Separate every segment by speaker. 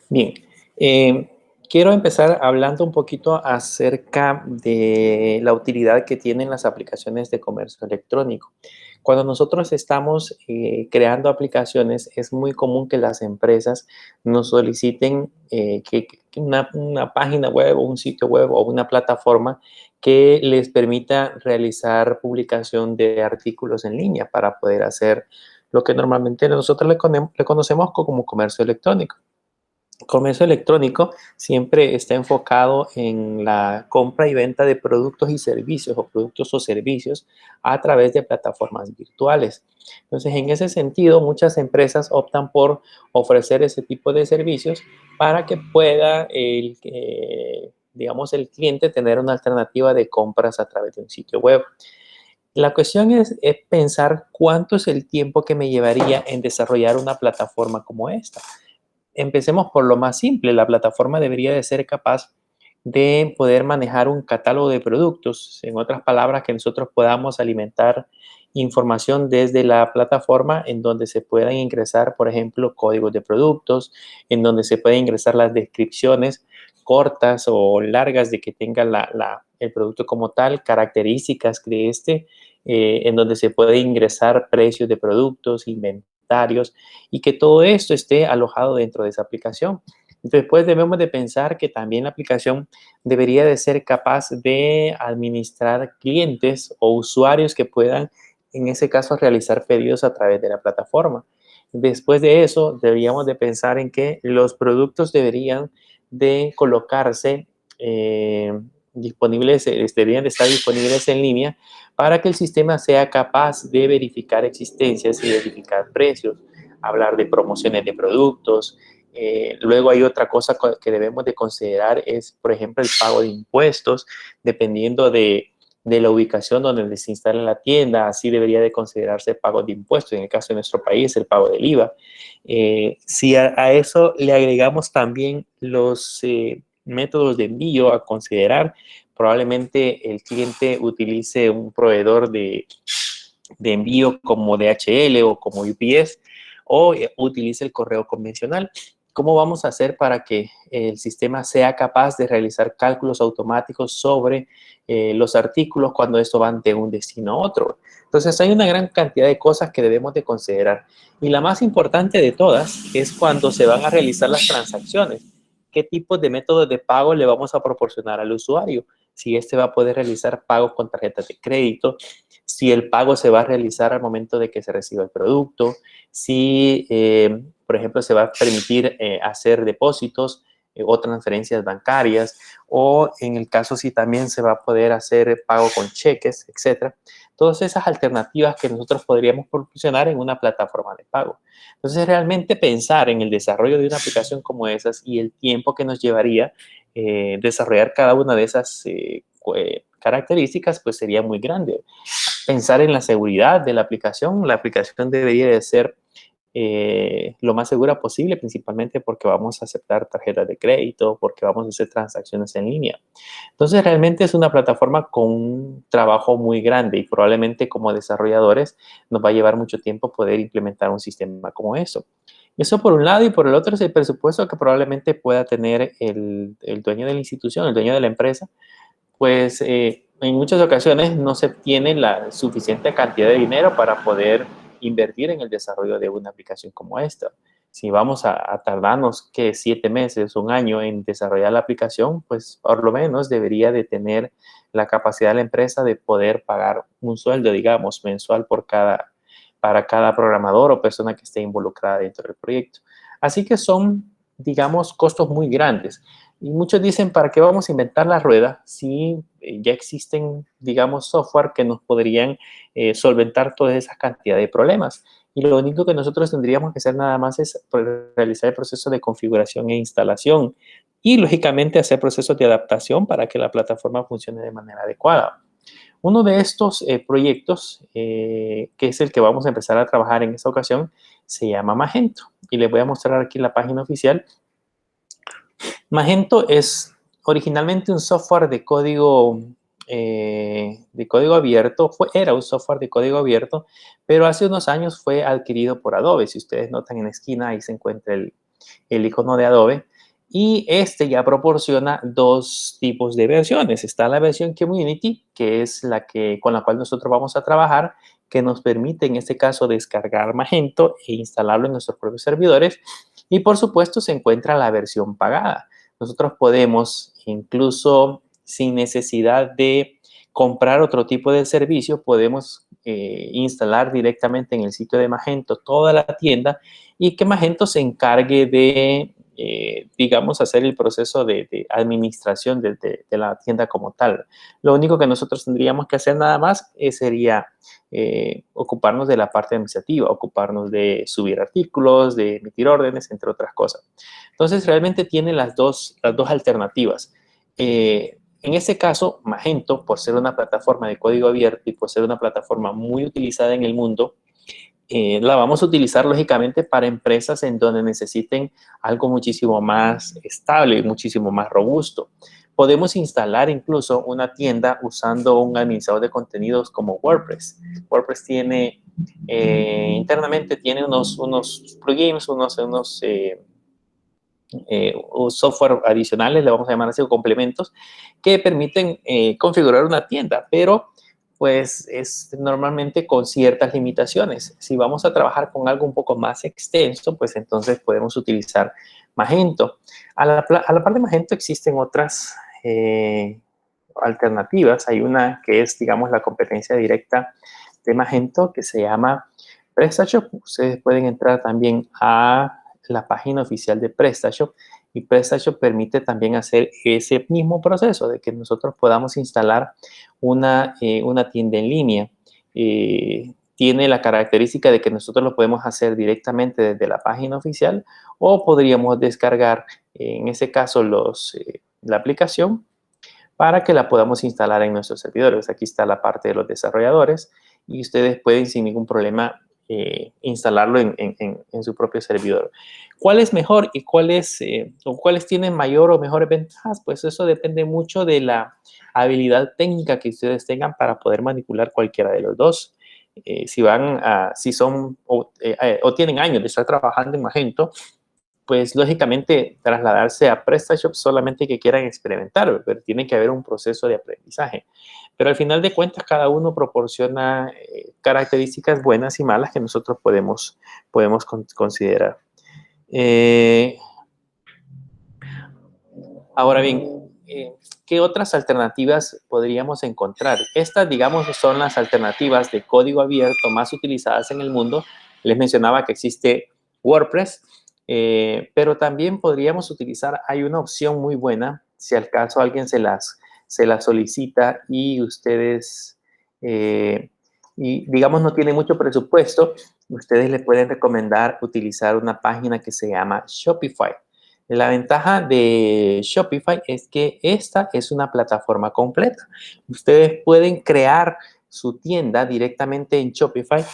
Speaker 1: Bien, quiero empezar hablando un poquito acerca de la utilidad que tienen las aplicaciones de comercio electrónico. Cuando nosotros estamos creando aplicaciones, es muy común que las empresas nos soliciten que una página web o un sitio web o una plataforma que les permita realizar publicación de artículos en línea para poder hacer lo que normalmente nosotros le conocemos como comercio electrónico. Comercio electrónico siempre está enfocado en la compra y venta de productos y servicios o productos o servicios a través de plataformas virtuales. Entonces, en ese sentido, muchas empresas optan por ofrecer ese tipo de servicios para que pueda digamos, el cliente tener una alternativa de compras a través de un sitio web. La cuestión es pensar cuánto es el tiempo que me llevaría en desarrollar una plataforma como esta. Empecemos por lo más simple. La plataforma debería de ser capaz de poder manejar un catálogo de productos. En otras palabras, que nosotros podamos alimentar información desde la plataforma en donde se puedan ingresar, por ejemplo, códigos de productos, en donde se pueden ingresar las descripciones cortas o largas de que tenga el producto como tal, características de en donde se puede ingresar precios de productos, inventarios, y que todo esto esté alojado dentro de esa aplicación. Después debemos de pensar que también la aplicación debería de ser capaz de administrar clientes o usuarios que puedan, en ese caso, realizar pedidos a través de la plataforma. Después de eso, deberíamos de pensar en que los productos deberían de colocarse disponibles, deberían de estar disponibles en línea para que el sistema sea capaz de verificar existencias y verificar precios, hablar de promociones de productos. Luego hay otra cosa que debemos de considerar es, por ejemplo, el pago de impuestos, dependiendo de la ubicación donde se instala la tienda. Así debería de considerarse el pago de impuestos. En el caso de nuestro país, el pago del IVA. Si a eso le agregamos también los métodos de envío a considerar, probablemente el cliente utilice un proveedor de envío como DHL o como UPS, o utilice el correo convencional. ¿Cómo vamos a hacer para que el sistema sea capaz de realizar cálculos automáticos sobre los artículos cuando estos van de un destino a otro? Entonces, hay una gran cantidad de cosas que debemos de considerar. Y la más importante de todas es cuando se van a realizar las transacciones. ¿Qué tipos de métodos de pago le vamos a proporcionar al usuario? Si este va a poder realizar pagos con tarjetas de crédito, si el pago se va a realizar al momento de que se reciba el producto, si, por ejemplo, se va a permitir hacer depósitos o transferencias bancarias, o en el caso si también se va a poder hacer pago con cheques, etcétera. Todas esas alternativas que nosotros podríamos proporcionar en una plataforma de pago. Entonces, realmente pensar en el desarrollo de una aplicación como esas y el tiempo que nos llevaría desarrollar cada una de esas características, pues sería muy grande. Pensar en la seguridad de la aplicación debería de ser lo más segura posible, principalmente porque vamos a aceptar tarjetas de crédito, porque vamos a hacer transacciones en línea. Entonces, realmente es una plataforma con un trabajo muy grande y probablemente como desarrolladores nos va a llevar mucho tiempo poder implementar un sistema como eso. Eso por un lado, y por el otro es el presupuesto que probablemente pueda tener el dueño de la institución, el dueño de la empresa, pues en muchas ocasiones no se tiene la suficiente cantidad de dinero para poder invertir en el desarrollo de una aplicación como esta. Si vamos a tardarnos que 7 meses, un año en desarrollar la aplicación, pues por lo menos debería de tener la capacidad de la empresa de poder pagar un sueldo, digamos, mensual para cada programador o persona que esté involucrada dentro del proyecto. Así que son, digamos, costos muy grandes. Y muchos dicen, ¿para qué vamos a inventar la rueda si ya existen, digamos, software que nos podrían solventar toda esa cantidad de problemas? Y lo único que nosotros tendríamos que hacer nada más es realizar el proceso de configuración e instalación y, lógicamente, hacer procesos de adaptación para que la plataforma funcione de manera adecuada. Uno de estos proyectos, que es el que vamos a empezar a trabajar en esta ocasión, se llama Magento. Y les voy a mostrar aquí la página oficial. Magento es originalmente un software de código de código abierto, era un software de código abierto, pero hace unos años fue adquirido por Adobe. Si ustedes notan en la esquina, ahí se encuentra el icono de Adobe. Y este ya proporciona dos tipos de versiones. Está la versión Community, que es con la cual nosotros vamos a trabajar, que nos permite en este caso descargar Magento e instalarlo en nuestros propios servidores. Y por supuesto se encuentra la versión pagada. Nosotros podemos incluso sin necesidad de comprar otro tipo de servicio, podemos instalar directamente en el sitio de Magento toda la tienda y que Magento se encargue de, digamos, hacer el proceso de administración de la tienda como tal. Lo único que nosotros tendríamos que hacer nada más sería ocuparnos de la parte administrativa, ocuparnos de subir artículos, de emitir órdenes, entre otras cosas. Entonces, realmente tiene las dos alternativas. En este caso, Magento, por ser una plataforma de código abierto y por ser una plataforma muy utilizada en el mundo, la vamos a utilizar lógicamente para empresas en donde necesiten algo muchísimo más estable y muchísimo más robusto. Podemos instalar incluso una tienda usando un administrador de contenidos como WordPress. WordPress tiene, internamente tiene unos plugins, unos software adicionales, le vamos a llamar así, o complementos, que permiten configurar una tienda, pero pues es normalmente con ciertas limitaciones. Si vamos a trabajar con algo un poco más extenso, pues entonces podemos utilizar Magento. A la par de Magento existen otras alternativas. Hay una que es, digamos, la competencia directa de Magento, que se llama PrestaShop. Ustedes pueden entrar también a la página oficial de PrestaShop y PrestaShop permite también hacer ese mismo proceso de que nosotros podamos instalar una tienda en línea. Tiene la característica de que nosotros lo podemos hacer directamente desde la página oficial o podríamos descargar, en ese caso, la aplicación para que la podamos instalar en nuestros servidores. Aquí está la parte de los desarrolladores y ustedes pueden sin ningún problema instalarlo en su propio servidor. ¿Cuál es mejor y cuáles tienen mayor o mejores ventajas? Pues eso depende mucho de la habilidad técnica que ustedes tengan para poder manipular cualquiera de los dos. Si son o tienen años de estar trabajando en Magento, pues lógicamente trasladarse a PrestaShop solamente que quieran experimentar, pero tiene que haber un proceso de aprendizaje. Pero al final de cuentas, cada uno proporciona características buenas y malas que nosotros podemos considerar. Ahora bien, ¿qué otras alternativas podríamos encontrar? Estas, digamos, son las alternativas de código abierto más utilizadas en el mundo. Les mencionaba que existe WordPress, pero también podríamos utilizar, hay una opción muy buena, si al caso alguien se las solicita y ustedes, y digamos no tiene mucho presupuesto, ustedes le pueden recomendar utilizar una página que se llama Shopify. La ventaja de Shopify es que esta es una plataforma completa. Ustedes pueden crear su tienda directamente en Shopify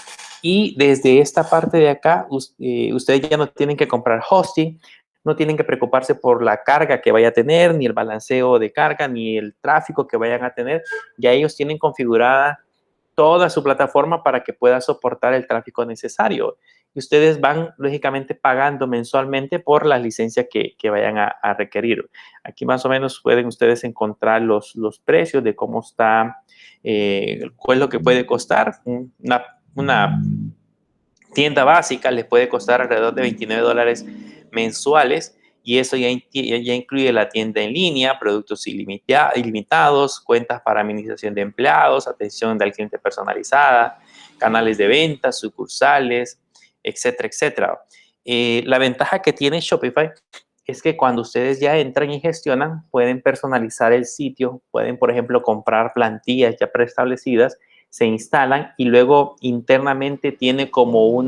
Speaker 1: y desde esta parte de acá, ustedes ya no tienen que comprar hosting, no tienen que preocuparse por la carga que vaya a tener, ni el balanceo de carga, ni el tráfico que vayan a tener. Ya ellos tienen configurada toda su plataforma para que pueda soportar el tráfico necesario. Y ustedes van, lógicamente, pagando mensualmente por las licencias que vayan a requerir. Aquí más o menos pueden ustedes encontrar los precios de cómo está, cuál es lo que puede costar. Una tienda básica les puede costar alrededor de $29 mensuales y eso ya incluye la tienda en línea, productos ilimitados, cuentas para administración de empleados, atención del cliente personalizada, canales de ventas, sucursales, etcétera, etcétera. La ventaja que tiene Shopify es que cuando ustedes ya entran y gestionan, pueden personalizar el sitio, pueden, por ejemplo, comprar plantillas ya preestablecidas, se instalan y luego internamente tiene como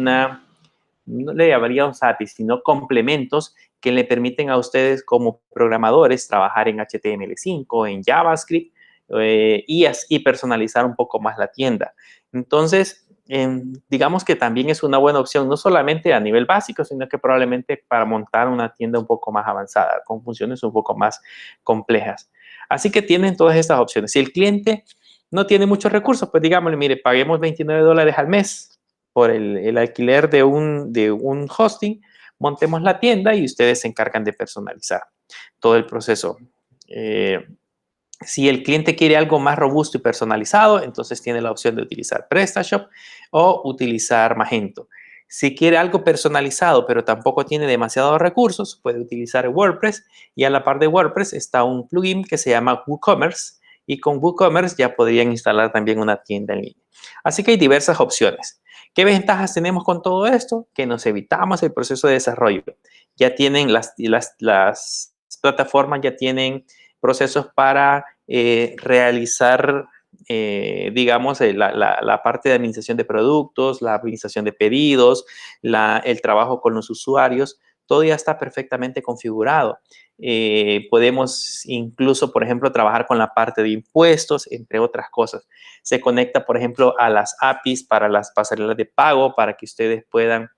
Speaker 1: no le llamaría un API, sino complementos que le permiten a ustedes como programadores trabajar en HTML5, en JavaScript y personalizar un poco más la tienda. Entonces, digamos que también es una buena opción, no solamente a nivel básico, sino que probablemente para montar una tienda un poco más avanzada, con funciones un poco más complejas. Así que tienen todas estas opciones. Si el cliente no tiene muchos recursos, pues digámosle, mire, paguemos $29 al mes por el alquiler de un hosting, montemos la tienda y ustedes se encargan de personalizar todo el proceso. Si el cliente quiere algo más robusto y personalizado, entonces tiene la opción de utilizar PrestaShop o utilizar Magento. Si quiere algo personalizado, pero tampoco tiene demasiados recursos, puede utilizar WordPress, y a la par de WordPress está un plugin que se llama WooCommerce, y con WooCommerce ya podrían instalar también una tienda en línea. Así que hay diversas opciones. ¿Qué ventajas tenemos con todo esto? Que nos evitamos el proceso de desarrollo. Ya tienen las plataformas, ya tienen procesos para realizar, digamos, la parte de administración de productos, la administración de pedidos, el trabajo con los usuarios. Todo ya está perfectamente configurado. Podemos incluso, por ejemplo, trabajar con la parte de impuestos, entre otras cosas. Se conecta, por ejemplo, a las APIs para las pasarelas de pago, para que ustedes puedan,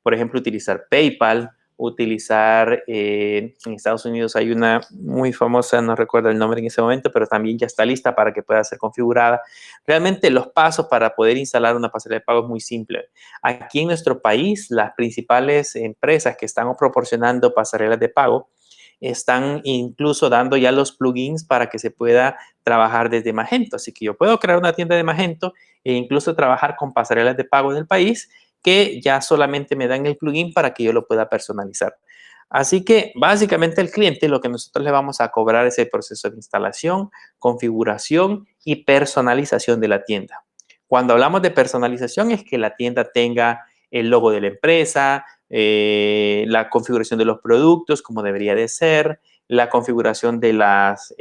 Speaker 1: por ejemplo, utilizar PayPal, utilizar, en Estados Unidos hay una muy famosa, no recuerdo el nombre en ese momento, pero también ya está lista para que pueda ser configurada. Realmente los pasos para poder instalar una pasarela de pago es muy simple. Aquí en nuestro país, las principales empresas que están proporcionando pasarelas de pago están incluso dando ya los plugins para que se pueda trabajar desde Magento. Así que yo puedo crear una tienda de Magento e incluso trabajar con pasarelas de pago en el país que ya solamente me dan el plugin para que yo lo pueda personalizar. Así que básicamente el cliente lo que nosotros le vamos a cobrar es el proceso de instalación, configuración y personalización de la tienda. Cuando hablamos de personalización es que la tienda tenga el logo de la empresa, la configuración de los productos como debería de ser, la configuración de los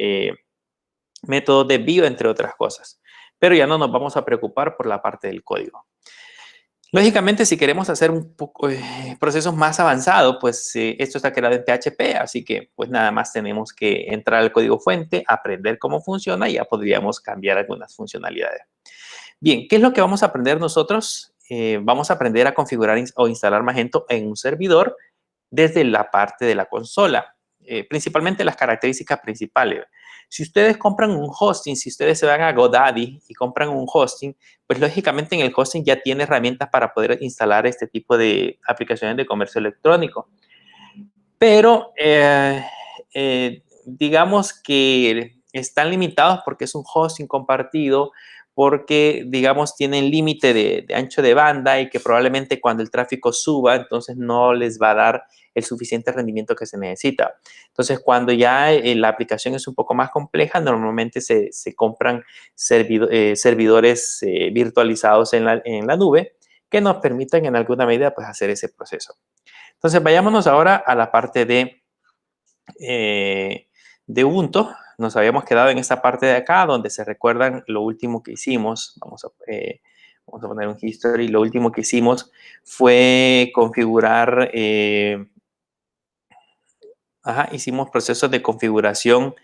Speaker 1: métodos de envío, entre otras cosas. Pero ya no nos vamos a preocupar por la parte del código. Lógicamente, si queremos hacer un poco procesos más avanzados, pues esto está creado en PHP, así que pues nada más tenemos que entrar al código fuente, aprender cómo funciona y ya podríamos cambiar algunas funcionalidades. Bien, ¿qué es lo que vamos a aprender nosotros? Vamos a aprender a configurar o instalar Magento en un servidor desde la parte de la consola, principalmente las características principales. Si ustedes compran un hosting, si ustedes se van a GoDaddy y compran un hosting, pues lógicamente en el hosting ya tiene herramientas para poder instalar este tipo de aplicaciones de comercio electrónico. Pero digamos que están limitados porque es un hosting compartido, porque, digamos, tienen límite de ancho de banda y que probablemente cuando el tráfico suba, entonces no les va a dar el suficiente rendimiento que se necesita. Entonces, cuando ya la aplicación es un poco más compleja, normalmente se compran servidores virtualizados en la nube que nos permitan en alguna medida pues, hacer ese proceso. Entonces, vayámonos ahora a la parte de Ubuntu. Nos habíamos quedado en esta parte de acá, donde se recuerdan lo último que hicimos. Vamos a poner un history. Lo último que hicimos fue configurar, hicimos procesos de configuración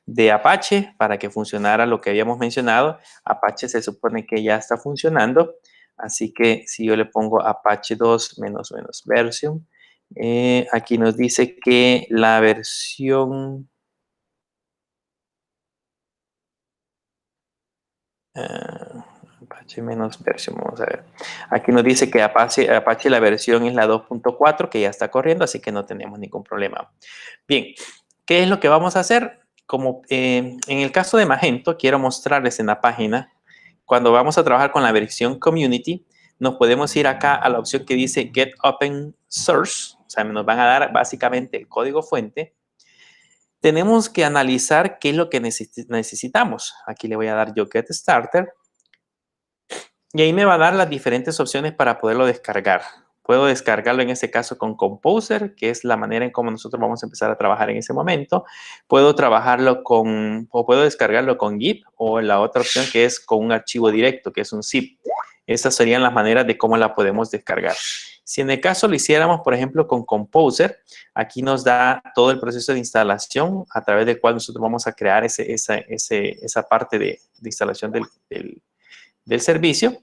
Speaker 1: de Apache para que funcionara lo que habíamos mencionado. Apache se supone que ya está funcionando. Así que si yo le pongo Apache 2 -- version, aquí nos dice que la versión Apache -version, vamos a ver. Aquí nos dice que Apache la versión es la 2.4 que ya está corriendo, así que no tenemos ningún problema. Bien, ¿qué es lo que vamos a hacer? Como en el caso de Magento, quiero mostrarles en la página, cuando vamos a trabajar con la versión Community, nos podemos ir acá a la opción que dice Get Open Source, o sea, nos van a dar básicamente el código fuente. Tenemos que analizar qué es lo que necesitamos. Aquí le voy a dar yo Get Starter. Y ahí me va a dar las diferentes opciones para poderlo descargar. Puedo descargarlo en este caso con Composer, que es la manera en cómo nosotros vamos a empezar a trabajar en ese momento. Puedo descargarlo con GIMP o la otra opción que es con un archivo directo, que es un zip. Esas serían las maneras de cómo la podemos descargar. Si en el caso lo hiciéramos, por ejemplo, con Composer, aquí nos da todo el proceso de instalación a través del cual nosotros vamos a crear esa parte de instalación del servicio.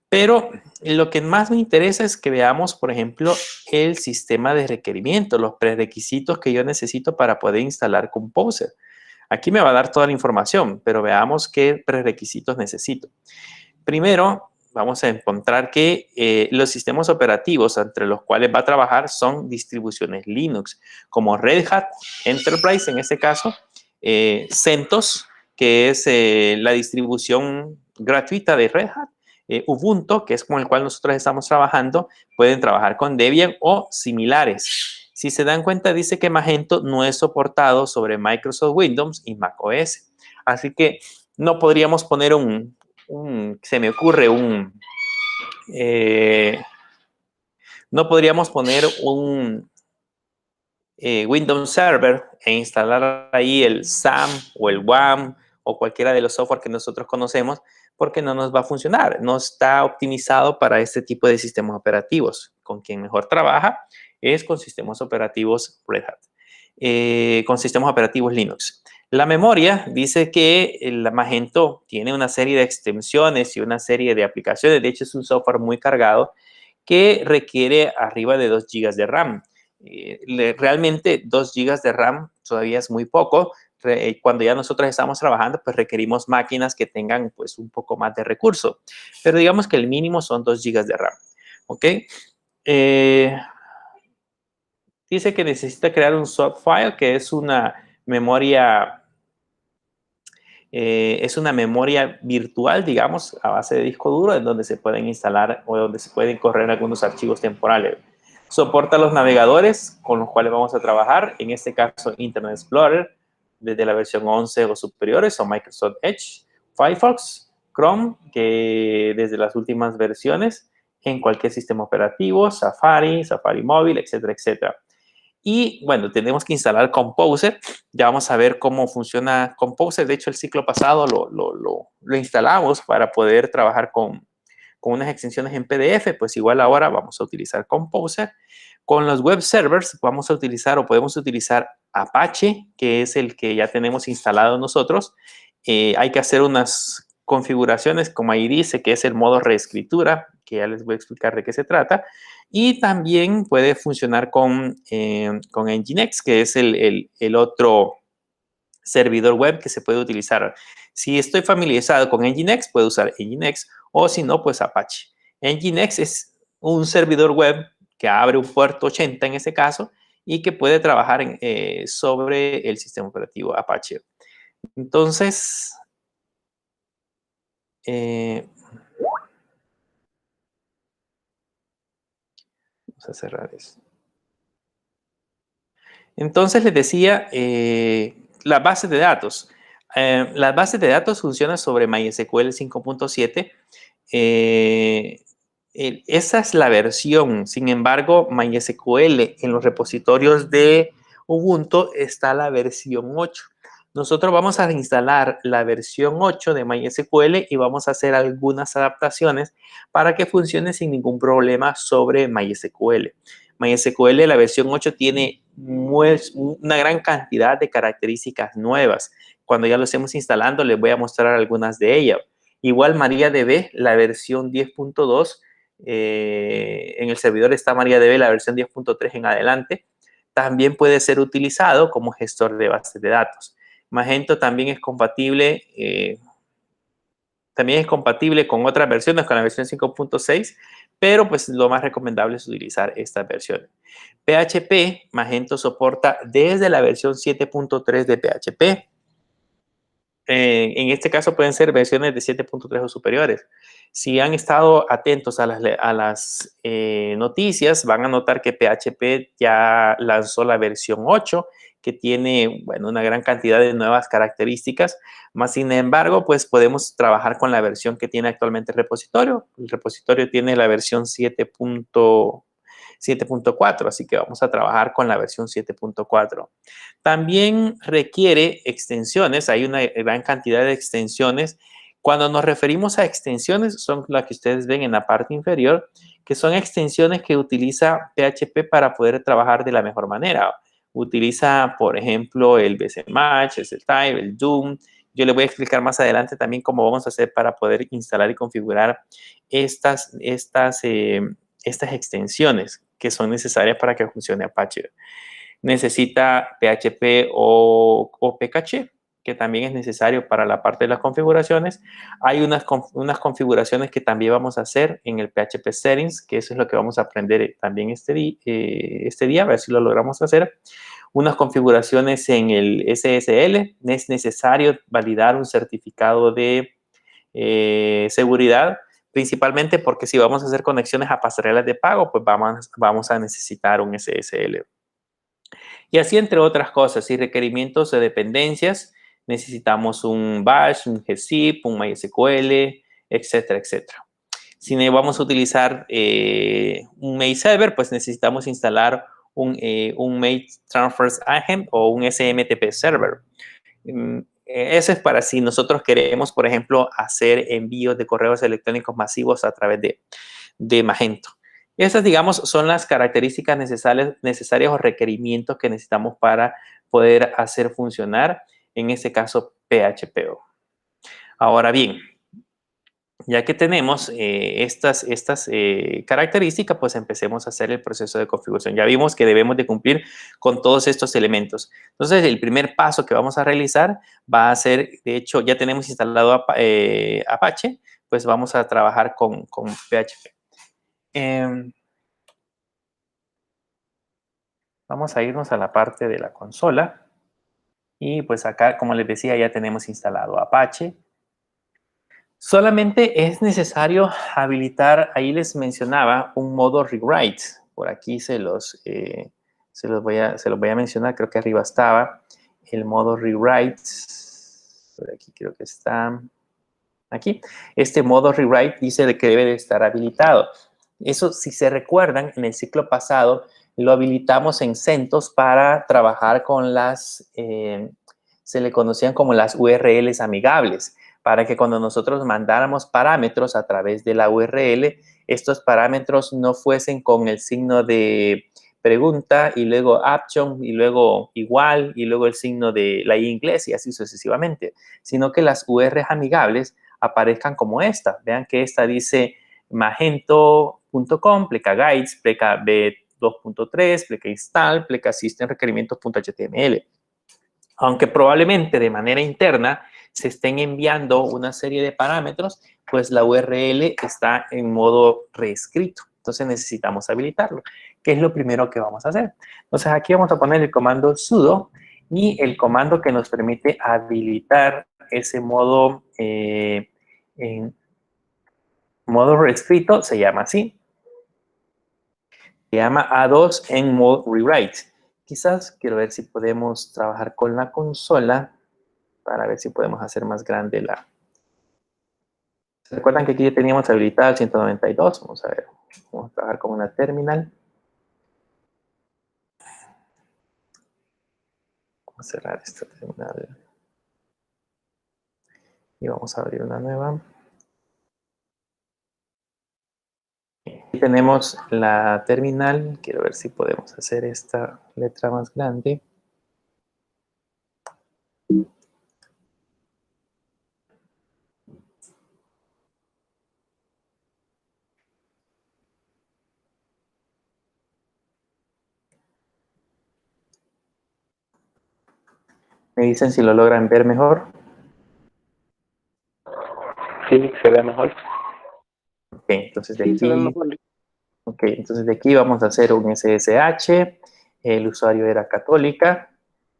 Speaker 1: Pero lo que más me interesa es que veamos, por ejemplo, el sistema de requerimientos, los prerequisitos que yo necesito para poder instalar Composer. Aquí me va a dar toda la información, pero veamos qué prerequisitos necesito. Primero, vamos a encontrar que los sistemas operativos entre los cuales va a trabajar son distribuciones Linux, como Red Hat Enterprise en este caso, CentOS, que es la distribución gratuita de Red Hat, Ubuntu, que es con el cual nosotros estamos trabajando, pueden trabajar con Debian o similares. Si se dan cuenta, dice que Magento no es soportado sobre Microsoft Windows y macOS. Así que no podríamos poner se me ocurre no podríamos poner un Windows Server e instalar ahí el SAM o el WAM o cualquiera de los software que nosotros conocemos, porque no nos va a funcionar. No está optimizado para este tipo de sistemas operativos. Con quien mejor trabaja es con sistemas operativos Red Hat, con sistemas operativos Linux. La memoria dice que el Magento tiene una serie de extensiones y una serie de aplicaciones. De hecho, es un software muy cargado que requiere arriba de 2 GB de RAM. Realmente 2 GB de RAM todavía es muy poco. Cuando ya nosotros estamos trabajando, pues requerimos máquinas que tengan pues un poco más de recurso. Pero digamos que el mínimo son 2 GB de RAM. ¿Ok? Dice que necesita crear un subfile, que es una memoria virtual, digamos, a base de disco duro, en donde se pueden instalar o donde se pueden correr algunos archivos temporales. Soporta los navegadores con los cuales vamos a trabajar, en este caso Internet Explorer, desde la versión 11 o superiores, o Microsoft Edge, Firefox, Chrome, que desde las últimas versiones, en cualquier sistema operativo, Safari, Safari móvil, etcétera, etcétera. Y bueno, tenemos que instalar Composer. Ya vamos a ver cómo funciona Composer. De hecho, el ciclo pasado lo instalamos para poder trabajar con unas extensiones en PDF. Pues igual ahora vamos a utilizar Composer. Con los web servers vamos a utilizar o podemos utilizar Apache, que es el que ya tenemos instalado nosotros. Hay que hacer unas configuraciones, como ahí dice, que es el modo reescritura, que ya les voy a explicar de qué se trata. Y también puede funcionar con Nginx, que es el otro servidor web que se puede utilizar. Si estoy familiarizado con Nginx, puedo usar Nginx, o si no, pues Apache. Nginx es un servidor web que abre un puerto 80 en este caso y que puede trabajar sobre el sistema operativo Apache. Entonces, vamos a cerrar eso. Entonces les decía, las bases de datos. Las bases de datos funcionan sobre MySQL 5.7. Esa es la versión. Sin embargo, MySQL en los repositorios de Ubuntu está la versión 8. Nosotros vamos a instalar la versión 8 de MySQL y vamos a hacer algunas adaptaciones para que funcione sin ningún problema sobre MySQL. MySQL, la versión 8, tiene una gran cantidad de características nuevas. Cuando ya lo estemos instalando, les voy a mostrar algunas de ellas. Igual MariaDB, la versión 10.2, en el servidor está MariaDB, la versión 10.3 en adelante, también puede ser utilizado como gestor de bases de datos. Magento también es compatible con otras versiones, con la versión 5.6, pero pues lo más recomendable es utilizar estas versiones. PHP, Magento soporta desde la versión 7.3 de PHP. En este caso pueden ser versiones de 7.3 o superiores. Si han estado atentos a las noticias, van a notar que PHP ya lanzó la versión 8, que tiene, bueno, una gran cantidad de nuevas características, más sin embargo, pues podemos trabajar con la versión que tiene actualmente el repositorio. El repositorio tiene la versión 7.4, así que vamos a trabajar con la versión 7.4. También requiere extensiones, hay una gran cantidad de extensiones. Cuando nos referimos a extensiones, son las que ustedes ven en la parte inferior, que son extensiones que utiliza PHP para poder trabajar de la mejor manera. Utiliza, por ejemplo, el BCMatch, el Type, el Doom. Yo les voy a explicar más adelante también cómo vamos a hacer para poder instalar y configurar estas extensiones que son necesarias para que funcione Apache. Necesita PHP o PKG. que también es necesario para la parte de las configuraciones. Hay unas configuraciones que también vamos a hacer en el PHP Settings, que eso es lo que vamos a aprender también este día, a ver si lo logramos hacer. Unas configuraciones en el SSL. Es necesario validar un certificado de seguridad, principalmente porque si vamos a hacer conexiones a pasarelas de pago, pues vamos a necesitar un SSL. Y así entre otras cosas, y requerimientos de dependencias, necesitamos un bash, un gzip, un MySQL, etcétera, etcétera. Si vamos a utilizar un mail server, pues necesitamos instalar un mail transfer agent o un SMTP server. Eso es para si nosotros queremos, por ejemplo, hacer envíos de correos electrónicos masivos a través de Magento. Esas, digamos, son las características necesarias o requerimientos que necesitamos para poder hacer funcionar, en este caso, PHP. Ahora bien, ya que tenemos estas características, pues empecemos a hacer el proceso de configuración. Ya vimos que debemos de cumplir con todos estos elementos. Entonces, el primer paso que vamos a realizar va a ser, de hecho, ya tenemos instalado Apache, pues vamos a trabajar con PHP. Vamos a irnos a la parte de la consola. Y pues acá, como les decía, ya tenemos instalado Apache. Solamente es necesario habilitar, ahí les mencionaba, un modo rewrite. Por aquí se los voy a mencionar, creo que arriba estaba el modo rewrite. Por aquí creo que está. Aquí. Este modo rewrite dice de que debe de estar habilitado. Eso, si se recuerdan, en el ciclo pasado lo habilitamos en CentOS para trabajar con se le conocían como las URLs amigables, para que cuando nosotros mandáramos parámetros a través de la URL, estos parámetros no fuesen con el signo de pregunta y luego option y luego igual y luego el signo de la I inglés y así sucesivamente, sino que las URLs amigables aparezcan como esta. Vean que esta dice magento.com, pleca guides, pleca b2.3, pleca install, pleca system requerimientos.html. Aunque probablemente de manera interna se estén enviando una serie de parámetros, pues la URL está en modo reescrito. Entonces necesitamos habilitarlo, que es lo primero que vamos a hacer. Entonces aquí vamos a poner el comando sudo y el comando que nos permite habilitar ese modo en modo reescrito se llama así. Se llama A2 en mode rewrite. Quizás quiero ver si podemos trabajar con la consola para ver si podemos hacer más grande la... ¿Se recuerdan que aquí ya teníamos habilitada el 192? Vamos a ver. Vamos a trabajar con una terminal. Vamos a cerrar esta terminal. Y vamos a abrir una nueva. Aquí tenemos la terminal. Quiero ver si podemos hacer esta letra más grande. Me dicen si lo logran ver mejor.
Speaker 2: Sí, se ve mejor.
Speaker 1: Ok, entonces de aquí... Ok, entonces de aquí vamos a hacer un SSH. El usuario era Católica.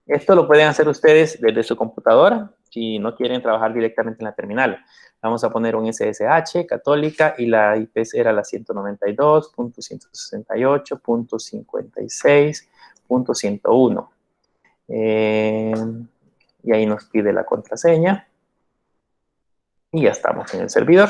Speaker 1: Esto lo pueden hacer ustedes desde su computadora si no quieren trabajar directamente en la terminal. Vamos a poner un SSH Católica y la IP era la 192.168.56.101. Y ahí nos pide la contraseña. Y ya estamos en el servidor.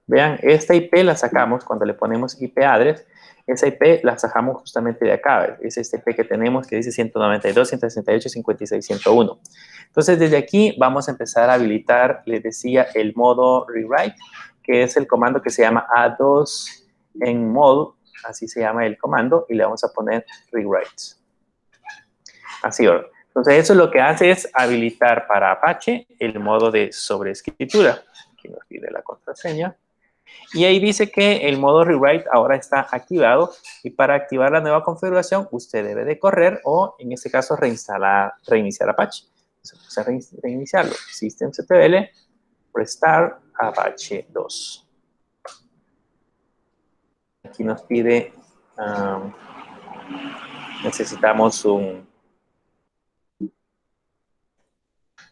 Speaker 1: Vean, esta IP la sacamos cuando le ponemos IP address. Esa IP la sacamos justamente de acá. Es este IP que tenemos que dice 192.168.56.101. Entonces, desde aquí vamos a empezar a habilitar, les decía, el modo rewrite, que es el comando que se llama A2 en mode, así se llama el comando, y le vamos a poner rewrite. Así, entonces eso lo que hace es habilitar para Apache el modo de sobreescritura. Aquí nos pide la contraseña. Y ahí dice que el modo rewrite ahora está activado y para activar la nueva configuración usted debe de correr o en este caso reiniciar Apache. Vamos a reiniciarlo. Systemctl restart Apache 2. Aquí nos pide, necesitamos un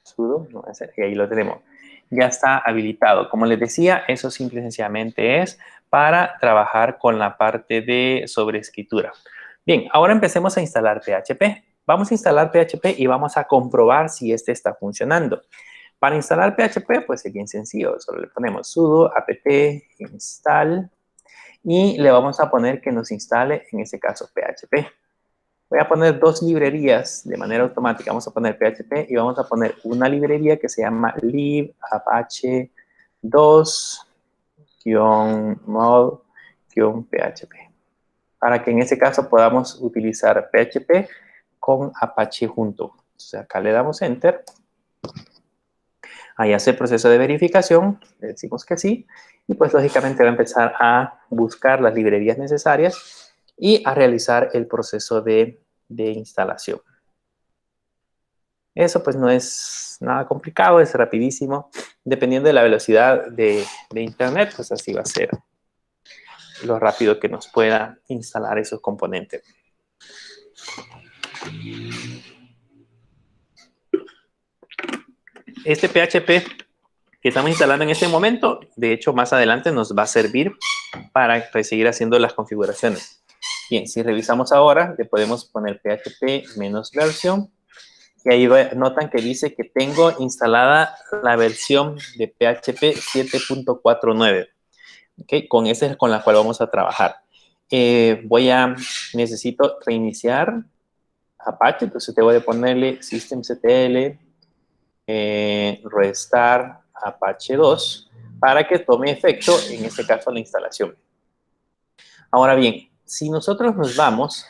Speaker 1: sudo, no, y ahí lo tenemos. Ya está habilitado. Como les decía, eso simple y sencillamente es para trabajar con la parte de sobreescritura. Bien, ahora empecemos a instalar PHP. Vamos a instalar PHP y vamos a comprobar si este está funcionando. Para instalar PHP, pues es bien sencillo. Solo le ponemos sudo apt install y le vamos a poner que nos instale, en este caso, PHP. Voy a poner dos librerías de manera automática. Vamos a poner PHP y vamos a poner una librería que se llama libapache 2-mod-php. Para que en ese caso podamos utilizar PHP con Apache junto. Entonces acá le damos Enter. Ahí hace el proceso de verificación. Le decimos que sí. Y pues lógicamente va a empezar a buscar las librerías necesarias y a realizar el proceso de instalación. Eso pues no es nada complicado, es rapidísimo. Dependiendo de la velocidad de internet, pues así va a ser lo rápido que nos pueda instalar esos componentes. Este PHP que estamos instalando en este momento, de hecho más adelante nos va a servir para seguir haciendo las configuraciones. Bien, si revisamos ahora, le podemos poner php-version. Y ahí notan que dice que tengo instalada la versión de PHP 7.49. ¿Okay? Con esa es con la cual vamos a trabajar. Necesito reiniciar Apache, entonces te voy a ponerle systemctl restart Apache 2 para que tome efecto, en este caso, la instalación. Ahora bien, si nosotros nos vamos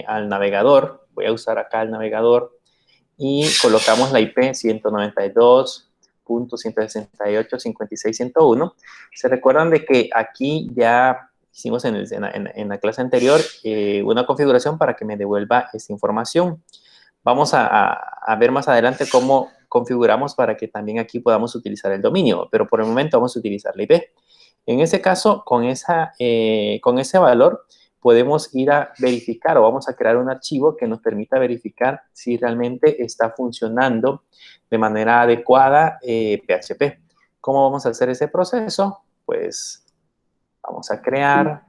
Speaker 1: al navegador, voy a usar acá el navegador, y colocamos la IP 192.168.56.101. Se recuerdan de que aquí ya hicimos en la clase anterior una configuración para que me devuelva esta información. Vamos a ver más adelante cómo configuramos para que también aquí podamos utilizar el dominio, pero por el momento vamos a utilizar la IP. En ese caso, con ese valor, podemos ir a verificar o vamos a crear un archivo que nos permita verificar si realmente está funcionando de manera adecuada PHP. ¿Cómo vamos a hacer ese proceso? Pues vamos a crear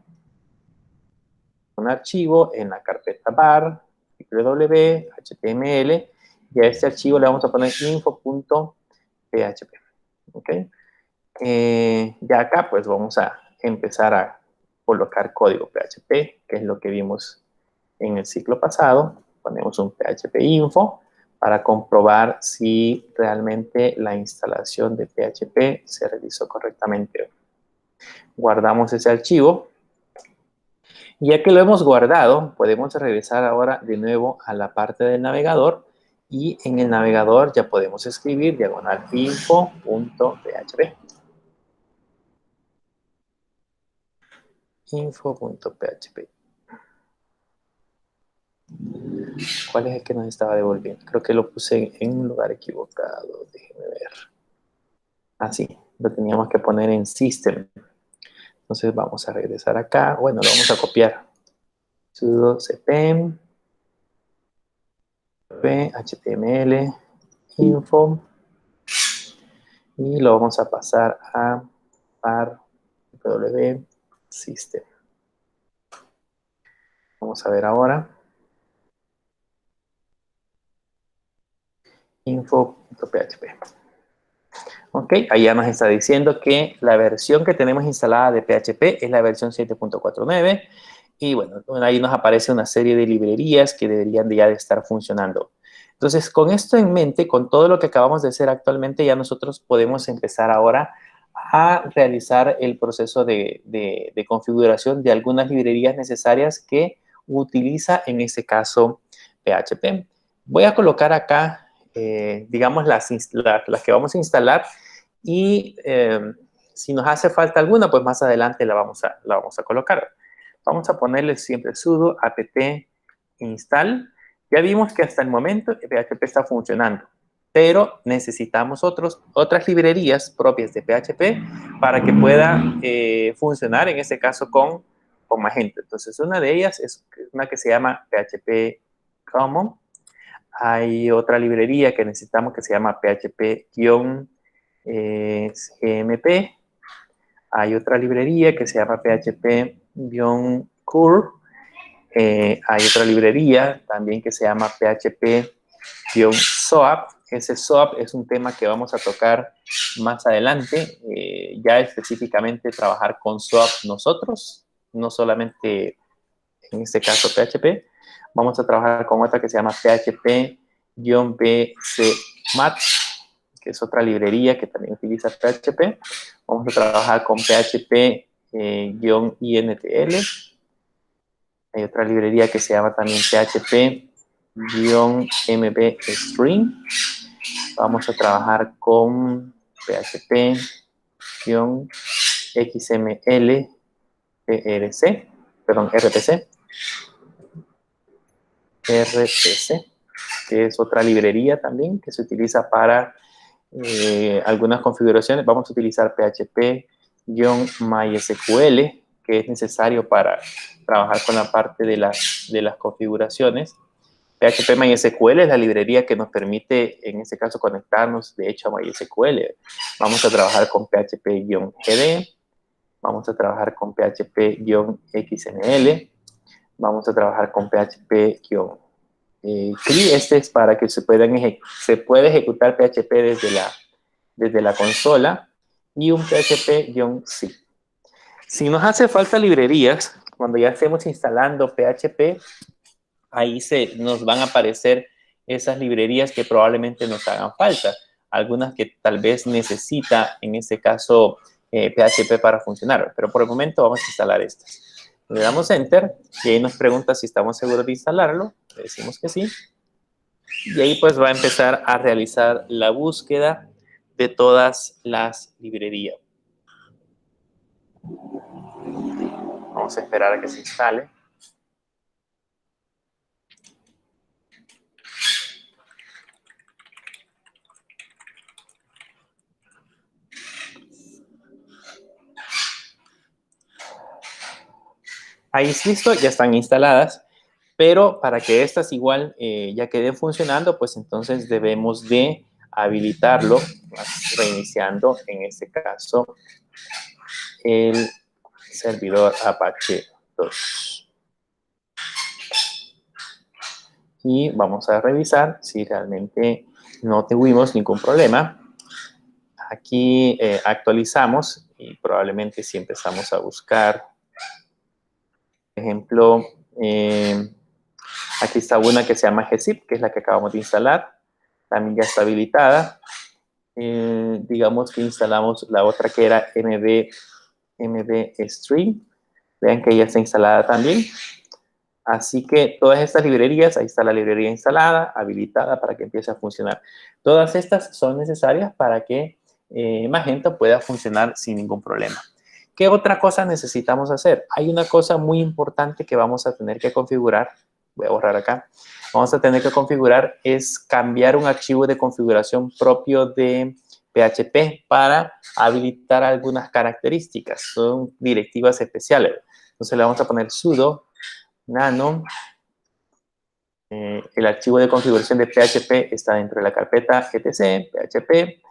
Speaker 1: un archivo en la carpeta var www.html y a este archivo le vamos a poner info.php. ¿Ok? Ya acá pues vamos a empezar a colocar código PHP, que es lo que vimos en el ciclo pasado. Ponemos un PHP info para comprobar si realmente la instalación de PHP se realizó correctamente. Guardamos ese archivo. Ya que lo hemos guardado, podemos regresar ahora de nuevo a la parte del navegador y en el navegador ya podemos escribir diagonal info.php. Info.php. ¿Cuál es el que nos estaba devolviendo? Creo que lo puse en un lugar equivocado. Déjenme ver. Así, lo teníamos que poner en System. Entonces vamos a regresar acá. Bueno, lo vamos a copiar. Sudo cpm html info y lo vamos a pasar a var w system. Vamos a ver ahora. Info.php. Ok, ahí ya nos está diciendo que la versión que tenemos instalada de PHP es la versión 7.49 y bueno, ahí nos aparece una serie de librerías que deberían ya de estar funcionando. Entonces, con esto en mente, con todo lo que acabamos de hacer actualmente, ya nosotros podemos empezar ahora a realizar el proceso de configuración de algunas librerías necesarias que utiliza en este caso PHP. Voy a colocar acá digamos, las que vamos a instalar y si nos hace falta alguna, pues más adelante la vamos a colocar. Vamos a ponerle siempre sudo apt install Ya vimos que hasta el momento PHP está funcionando, pero necesitamos otras librerías propias de PHP para que pueda funcionar, en este caso, con Magento. Entonces, una de ellas es una que se llama PHP Common. Hay otra librería que necesitamos que se llama PHP-GMP. Hay otra librería que se llama PHP-Curl. Hay otra librería también que se llama PHP-SOAP. Ese SOAP es un tema que vamos a tocar más adelante. Ya específicamente trabajar con SOAP nosotros, no solamente en este caso PHP. Vamos a trabajar con otra que se llama PHP-BCMAT, que es otra librería que también utiliza PHP. Vamos a trabajar con PHP-INTL. Hay otra librería que se llama también PHP-MB-String. Vamos a trabajar con PHP-XML-RPC. RPC, que es otra librería también que se utiliza para algunas configuraciones. Vamos a utilizar PHP-MySQL, que es necesario para trabajar con la parte de las configuraciones. PHP MySQL es la librería que nos permite, en este caso, conectarnos, de hecho, a MySQL. Vamos a trabajar con PHP-GD, vamos a trabajar con PHP-XML, vamos a trabajar con PHP-CLI. Este es para que se pueda ejecutar PHP desde la consola, y un PHP-C. Si nos hace falta librerías, cuando ya estemos instalando PHP, ahí nos van a aparecer esas librerías que probablemente nos hagan falta. Algunas que tal vez necesita, en este caso, PHP para funcionar. Pero por el momento vamos a instalar estas. Le damos Enter y ahí nos pregunta si estamos seguros de instalarlo. Le decimos que sí. Y ahí pues va a empezar a realizar la búsqueda de todas las librerías. Vamos a esperar a que se instale. Ahí es listo, ya están instaladas, pero para que estas igual ya queden funcionando, pues entonces debemos de habilitarlo, reiniciando en este caso el servidor Apache 2. Y vamos a revisar si realmente no tuvimos ningún problema. Aquí actualizamos y probablemente si empezamos a buscar, por ejemplo, aquí está una que se llama gzip, que es la que acabamos de instalar. También ya está habilitada. Digamos que instalamos la otra que era MB-Stream. Vean que ya está instalada también. Así que todas estas librerías, ahí está la librería instalada, habilitada para que empiece a funcionar. Todas estas son necesarias para que Magento pueda funcionar sin ningún problema. ¿Qué otra cosa necesitamos hacer? Hay una cosa muy importante que vamos a tener que configurar. Voy a borrar acá. Vamos a tener que configurar es cambiar un archivo de configuración propio de PHP para habilitar algunas características. Son directivas especiales. Entonces le vamos a poner sudo nano. El archivo de configuración de PHP está dentro de la carpeta etc, PHP.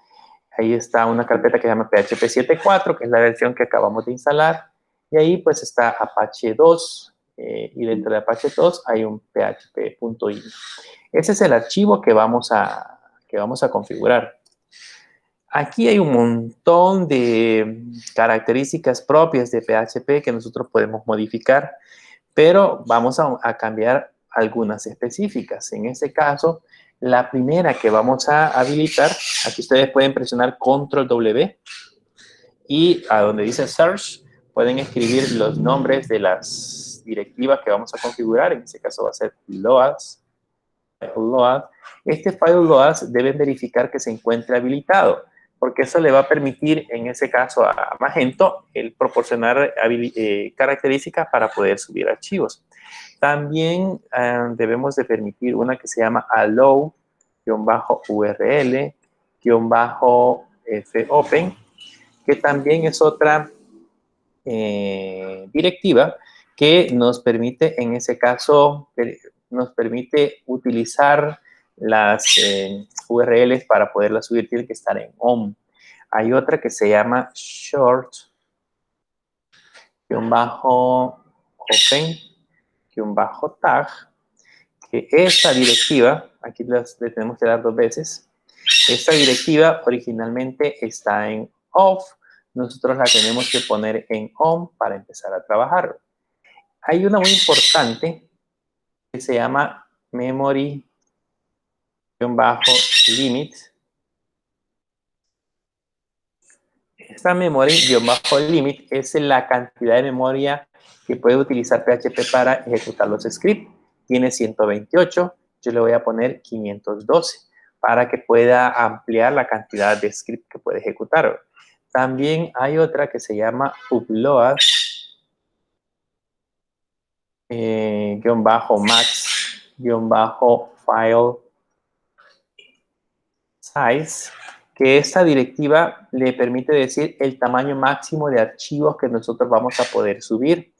Speaker 1: Ahí está una carpeta que se llama PHP 7.4, que es la versión que acabamos de instalar. Y ahí pues está Apache 2. Y dentro de Apache 2 hay un php.ini. Ese es el archivo que vamos a configurar. Aquí hay un montón de características propias de PHP que nosotros podemos modificar, pero vamos a cambiar algunas específicas. En este caso, la primera que vamos a habilitar, aquí ustedes pueden presionar Control W y a donde dice Search pueden escribir los nombres de las directivas que vamos a configurar. En este caso va a ser loads. Este file loads deben verificar que se encuentre habilitado. porque eso le va a permitir, en ese caso a Magento, el proporcionar características para poder subir archivos. También debemos de permitir una que se llama allow-url-fopen, que también es otra directiva que nos permite, en ese caso, nos permite utilizar las URLs para poderlas subir. Tiene que estar en OM. Hay otra que se llama short-open-tag, que esta directiva, aquí le tenemos que dar 2 veces, esta directiva originalmente está en off, nosotros la tenemos que poner en on para empezar a trabajar. Hay una muy importante que se llama memory-limit. Esta memory-limit es la cantidad de memoria que puede utilizar PHP para ejecutar los scripts. Tiene 128, yo le voy a poner 512 para que pueda ampliar la cantidad de script que puede ejecutar. También hay otra que se llama upload _max_file size, que esta directiva le permite decir el tamaño máximo de archivos que nosotros vamos a poder subir,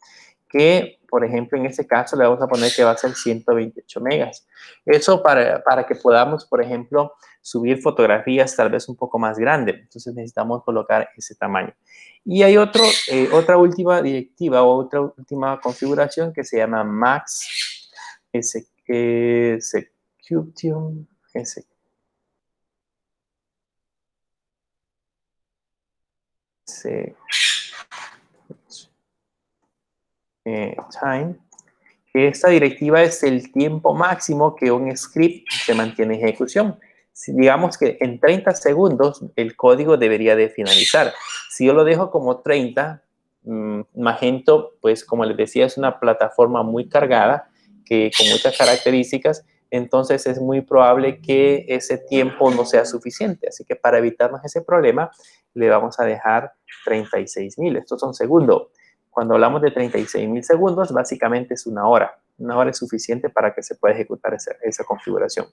Speaker 1: que por ejemplo en este caso le vamos a poner que va a ser 128 megas. Eso para que podamos, por ejemplo, subir fotografías tal vez un poco más grandes. Entonces necesitamos colocar ese tamaño. Y hay otra última directiva o otra última configuración que se llama max execution time, que esta directiva es el tiempo máximo que un script se mantiene en ejecución. Si digamos que en 30 segundos el código debería de finalizar. Si yo lo dejo como 30, Magento, pues como les decía, es una plataforma muy cargada, que con muchas características, entonces es muy probable que ese tiempo no sea suficiente. Así que para evitarnos ese problema, le vamos a dejar 36.000. Estos son segundos. Cuando hablamos de 36.000 segundos, básicamente es una hora. Una hora es suficiente para que se pueda ejecutar esa configuración.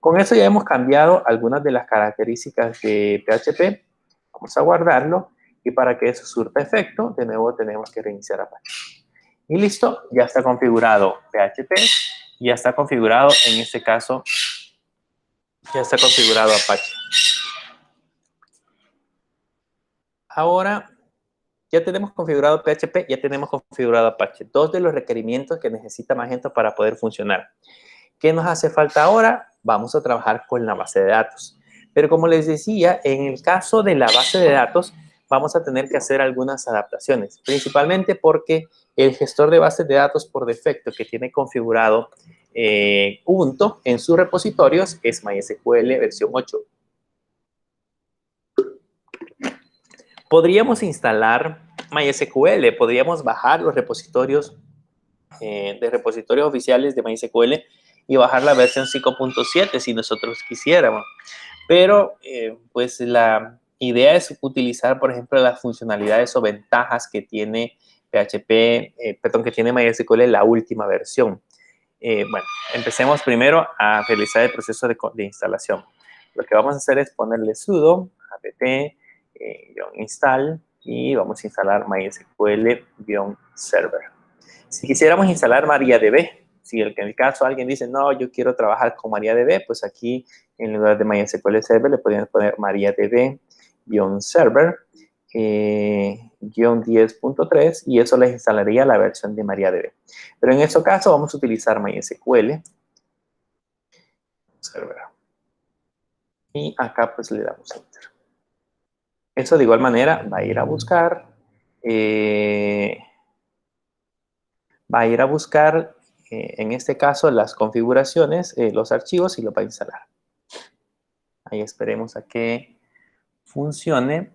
Speaker 1: Con eso ya hemos cambiado algunas de las características de PHP. Vamos a guardarlo y para que eso surta efecto, de nuevo tenemos que reiniciar Apache. Y listo, ya está configurado PHP, ya está configurado, en este caso, ya está configurado Apache. Ahora, ya tenemos configurado PHP, ya tenemos configurado Apache. 2 de los requerimientos que necesita Magento para poder funcionar. ¿Qué nos hace falta ahora? Vamos a trabajar con la base de datos. Pero como les decía, en el caso de la base de datos, vamos a tener que hacer algunas adaptaciones, principalmente porque el gestor de bases de datos por defecto que tiene configurado Ubuntu en sus repositorios es MySQL versión 8. Podríamos instalar MySQL, podríamos bajar los repositorios de repositorios oficiales de MySQL y bajar la versión 5.7 si nosotros quisiéramos. Pero pues la idea es utilizar, por ejemplo, las funcionalidades o ventajas que tiene que tiene MySQL la última versión. Bueno, empecemos primero a realizar el proceso de instalación. Lo que vamos a hacer es ponerle sudo apt install y vamos a instalar MySQL-server. Si quisiéramos instalar MariaDB, si en el caso alguien dice, no, yo quiero trabajar con MariaDB, pues aquí en lugar de MySQL Server le podrían poner MariaDB-server 10.3 y eso les instalaría la versión de MariaDB. Pero en este caso vamos a utilizar MySQL Server. Y acá pues le damos Enter. Eso de igual manera va a ir a buscar en este caso las configuraciones, los archivos y lo va a instalar. Ahí esperemos a que funcione.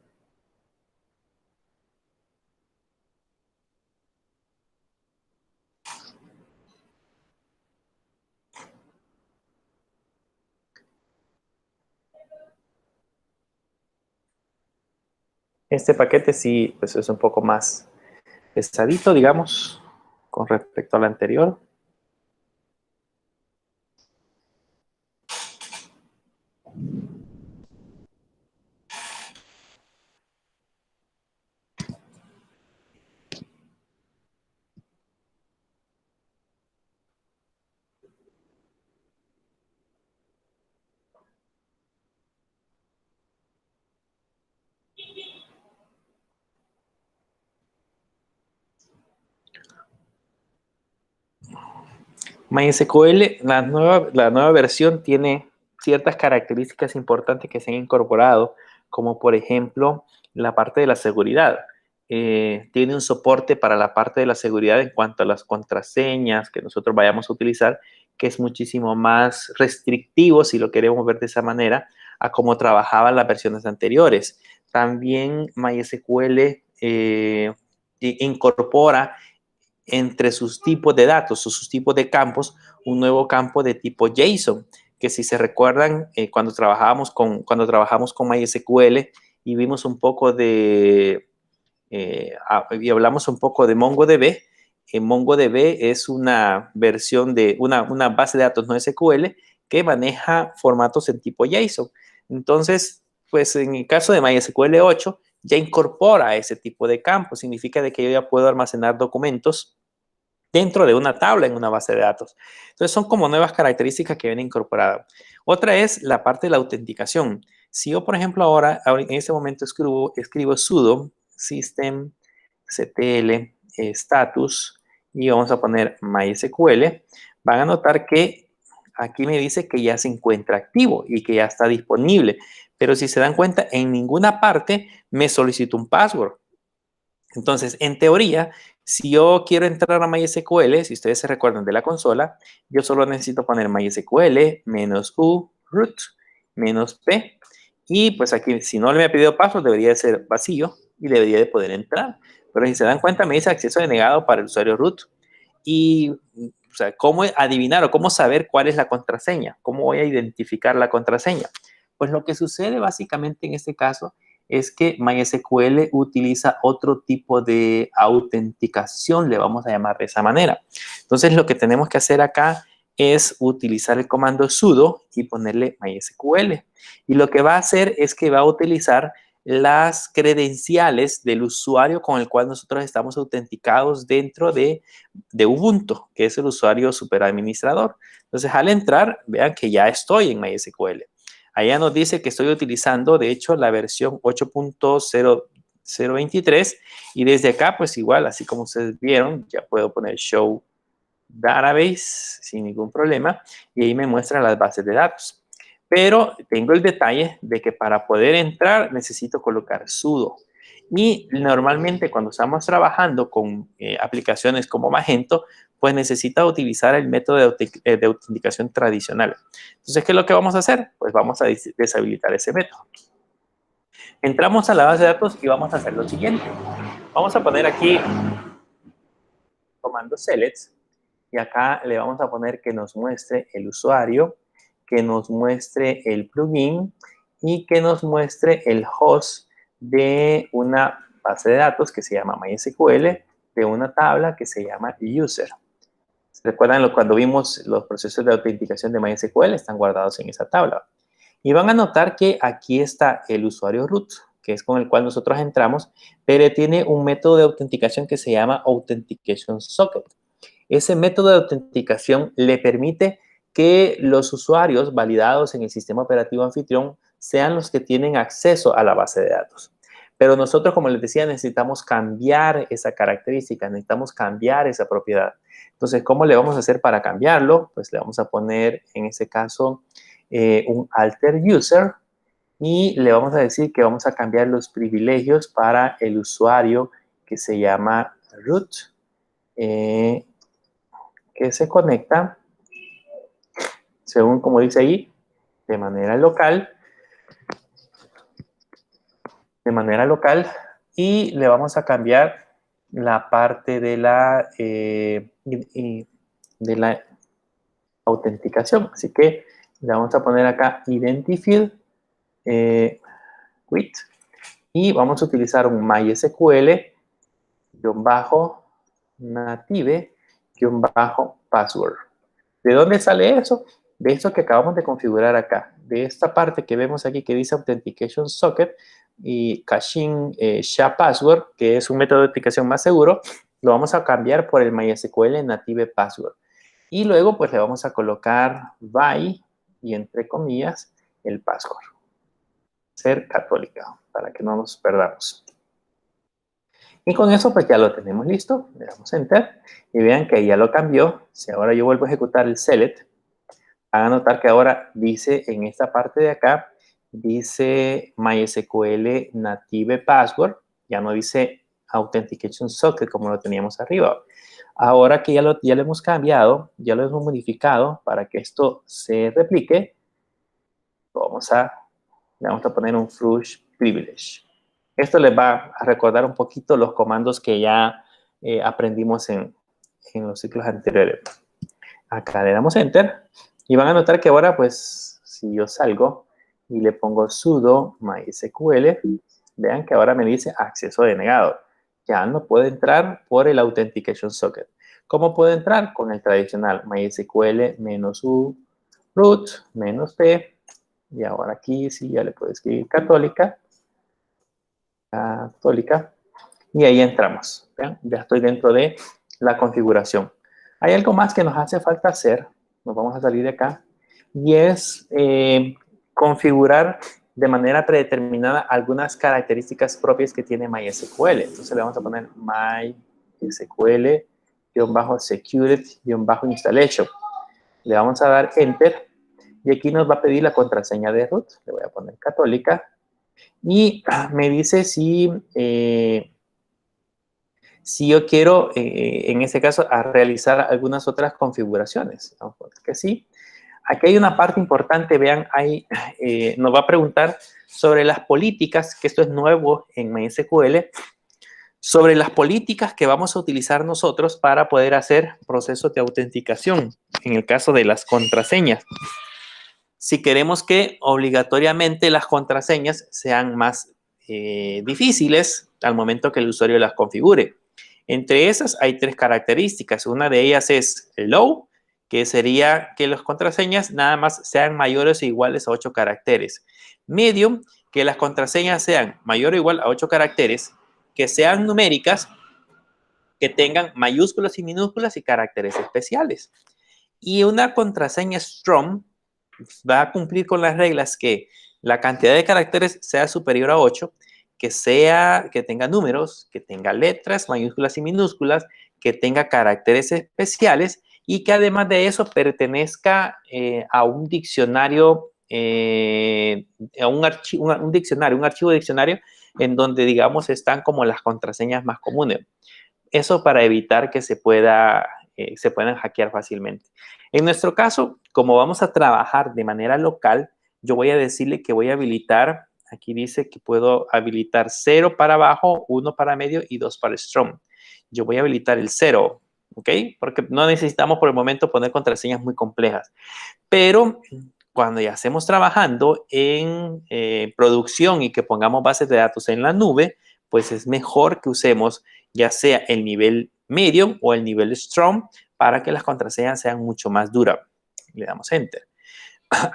Speaker 1: Este paquete sí, pues es un poco más pesadito, digamos, con respecto al anterior. MySQL, la nueva versión tiene ciertas características importantes que se han incorporado, como por ejemplo la parte de la seguridad. Tiene un soporte para la parte de la seguridad en cuanto a las contraseñas que nosotros vayamos a utilizar, que es muchísimo más restrictivo, si lo queremos ver de esa manera, a cómo trabajaban las versiones anteriores. También MySQL incorpora entre sus tipos de datos o sus tipos de campos un nuevo campo de tipo JSON, que si se recuerdan, cuando trabajamos con MySQL y vimos un poco de, y hablamos un poco de MongoDB, MongoDB es una versión de una base de datos no SQL que maneja formatos en tipo JSON. Entonces, pues en el caso de MySQL 8, ya incorpora ese tipo de campo. Significa de que yo ya puedo almacenar documentos dentro de una tabla en una base de datos. Entonces son como nuevas características que vienen incorporadas. Otra es la parte de la autenticación. Si yo, por ejemplo, ahora en este momento escribo sudo systemctl status y vamos a poner MySQL, van a notar que aquí me dice que ya se encuentra activo y que ya está disponible. Pero si se dan cuenta, en ninguna parte me solicita un password. Entonces, en teoría, si yo quiero entrar a MySQL, si ustedes se recuerdan de la consola, yo solo necesito poner MySQL -u root -p y pues aquí, si no le me ha pedido pasos, debería de ser vacío y debería de poder entrar. Pero si se dan cuenta, me dice acceso denegado para el usuario root. Y, o sea, ¿cómo adivinar o cómo saber cuál es la contraseña? ¿Cómo voy a identificar la contraseña? Pues lo que sucede básicamente en este caso es que MySQL utiliza otro tipo de autenticación, le vamos a llamar de esa manera. Entonces, lo que tenemos que hacer acá es utilizar el comando sudo y ponerle MySQL. Y lo que va a hacer es que va a utilizar las credenciales del usuario con el cual nosotros estamos autenticados dentro de Ubuntu, que es el usuario superadministrador. Entonces, al entrar, vean que ya estoy en MySQL. Allá nos dice que estoy utilizando, de hecho, la versión 8.023 y desde acá, pues igual, así como ustedes vieron, ya puedo poner show database sin ningún problema y ahí me muestra las bases de datos. Pero tengo el detalle de que para poder entrar necesito colocar sudo. Y normalmente cuando estamos trabajando con aplicaciones como Magento, pues necesita utilizar el método de autenticación tradicional. Entonces, ¿qué es lo que vamos a hacer? Pues vamos a deshabilitar ese método. Entramos a la base de datos y vamos a hacer lo siguiente. Vamos a poner aquí comando select y acá le vamos a poner que nos muestre el usuario, que nos muestre el plugin y que nos muestre el host de una base de datos que se llama MySQL, de una tabla que se llama user. ¿Se recuerdan cuando vimos los procesos de autenticación de MySQL? Están guardados en esa tabla. Y van a notar que aquí está el usuario root, que es con el cual nosotros entramos, pero tiene un método de autenticación que se llama Authentication Socket. Ese método de autenticación le permite que los usuarios validados en el sistema operativo anfitrión sean los que tienen acceso a la base de datos. Pero nosotros, como les decía, necesitamos cambiar esa característica, necesitamos cambiar esa propiedad. Entonces, ¿cómo le vamos a hacer para cambiarlo? Pues le vamos a poner, en ese caso, un alter user y le vamos a decir que vamos a cambiar los privilegios para el usuario que se llama root, que se conecta, según como dice ahí, de manera local, y le vamos a cambiar la parte de la autenticación. Así que le vamos a poner acá identified with Y vamos a utilizar un MySQL-native-password. ¿De dónde sale eso? De esto que acabamos de configurar acá. De esta parte que vemos aquí que dice Authentication Socket y Caching SHA Password, que es un método de autenticación más seguro, lo vamos a cambiar por el MySQL Native Password. Y luego pues le vamos a colocar by y entre comillas el password. Ser católica, para que no nos perdamos. Y con eso pues ya lo tenemos listo. Le damos Enter y vean que ya lo cambió. Si ahora yo vuelvo a ejecutar el select, van a notar que ahora dice en esta parte de acá, dice MySQL Native Password, ya no dice Authentication Socket como lo teníamos arriba. Ahora que ya lo hemos cambiado, ya lo hemos modificado para que esto se replique, le vamos a poner un Flush Privilege. Esto les va a recordar un poquito los comandos que ya aprendimos en los ciclos anteriores. Acá le damos Enter y van a notar que ahora, pues, si yo salgo y le pongo sudo MySQL, vean que ahora me dice acceso denegado. Ya no puede entrar por el Authentication Socket. ¿Cómo puede entrar? Con el tradicional MySQL-u root -p y ahora aquí sí ya le puedo escribir católica y ahí entramos. ¿Vean? Ya estoy dentro de la configuración. Hay algo más que nos hace falta hacer. Nos vamos a salir de acá. Y es configurar de manera predeterminada algunas características propias que tiene MySQL. Entonces le vamos a poner MySQL-security-installation. Le vamos a dar Enter. Y aquí nos va a pedir la contraseña de root. Le voy a poner católica. Y me dice si yo quiero, en este caso, a realizar algunas otras configuraciones. Vamos a poner que sí. Aquí hay una parte importante, vean, ahí nos va a preguntar sobre las políticas, que esto es nuevo en MySQL, sobre las políticas que vamos a utilizar nosotros para poder hacer procesos de autenticación, en el caso de las contraseñas. Si queremos que obligatoriamente las contraseñas sean más difíciles al momento que el usuario las configure. Entre esas hay 3 características. Una de ellas es low, que sería que las contraseñas nada más sean mayores o iguales a 8 caracteres. Medium, que las contraseñas sean mayor o igual a 8 caracteres, que sean numéricas, que tengan mayúsculas y minúsculas y caracteres especiales. Y una contraseña strong va a cumplir con las reglas que la cantidad de caracteres sea superior a 8, que tenga números, que tenga letras, mayúsculas y minúsculas, que tenga caracteres especiales y que además de eso pertenezca a un diccionario, a un archivo de diccionario en donde, digamos, están como las contraseñas más comunes. Eso para evitar que se puedan hackear fácilmente. En nuestro caso, como vamos a trabajar de manera local, yo voy a decirle que voy a habilitar, aquí dice que puedo habilitar 0 para abajo, 1 para medio y 2 para strong. Yo voy a habilitar el 0, ¿ok? Porque no necesitamos por el momento poner contraseñas muy complejas. Pero cuando ya estemos trabajando en producción y que pongamos bases de datos en la nube, pues es mejor que usemos ya sea el nivel medium o el nivel strong para que las contraseñas sean mucho más duras. Le damos Enter.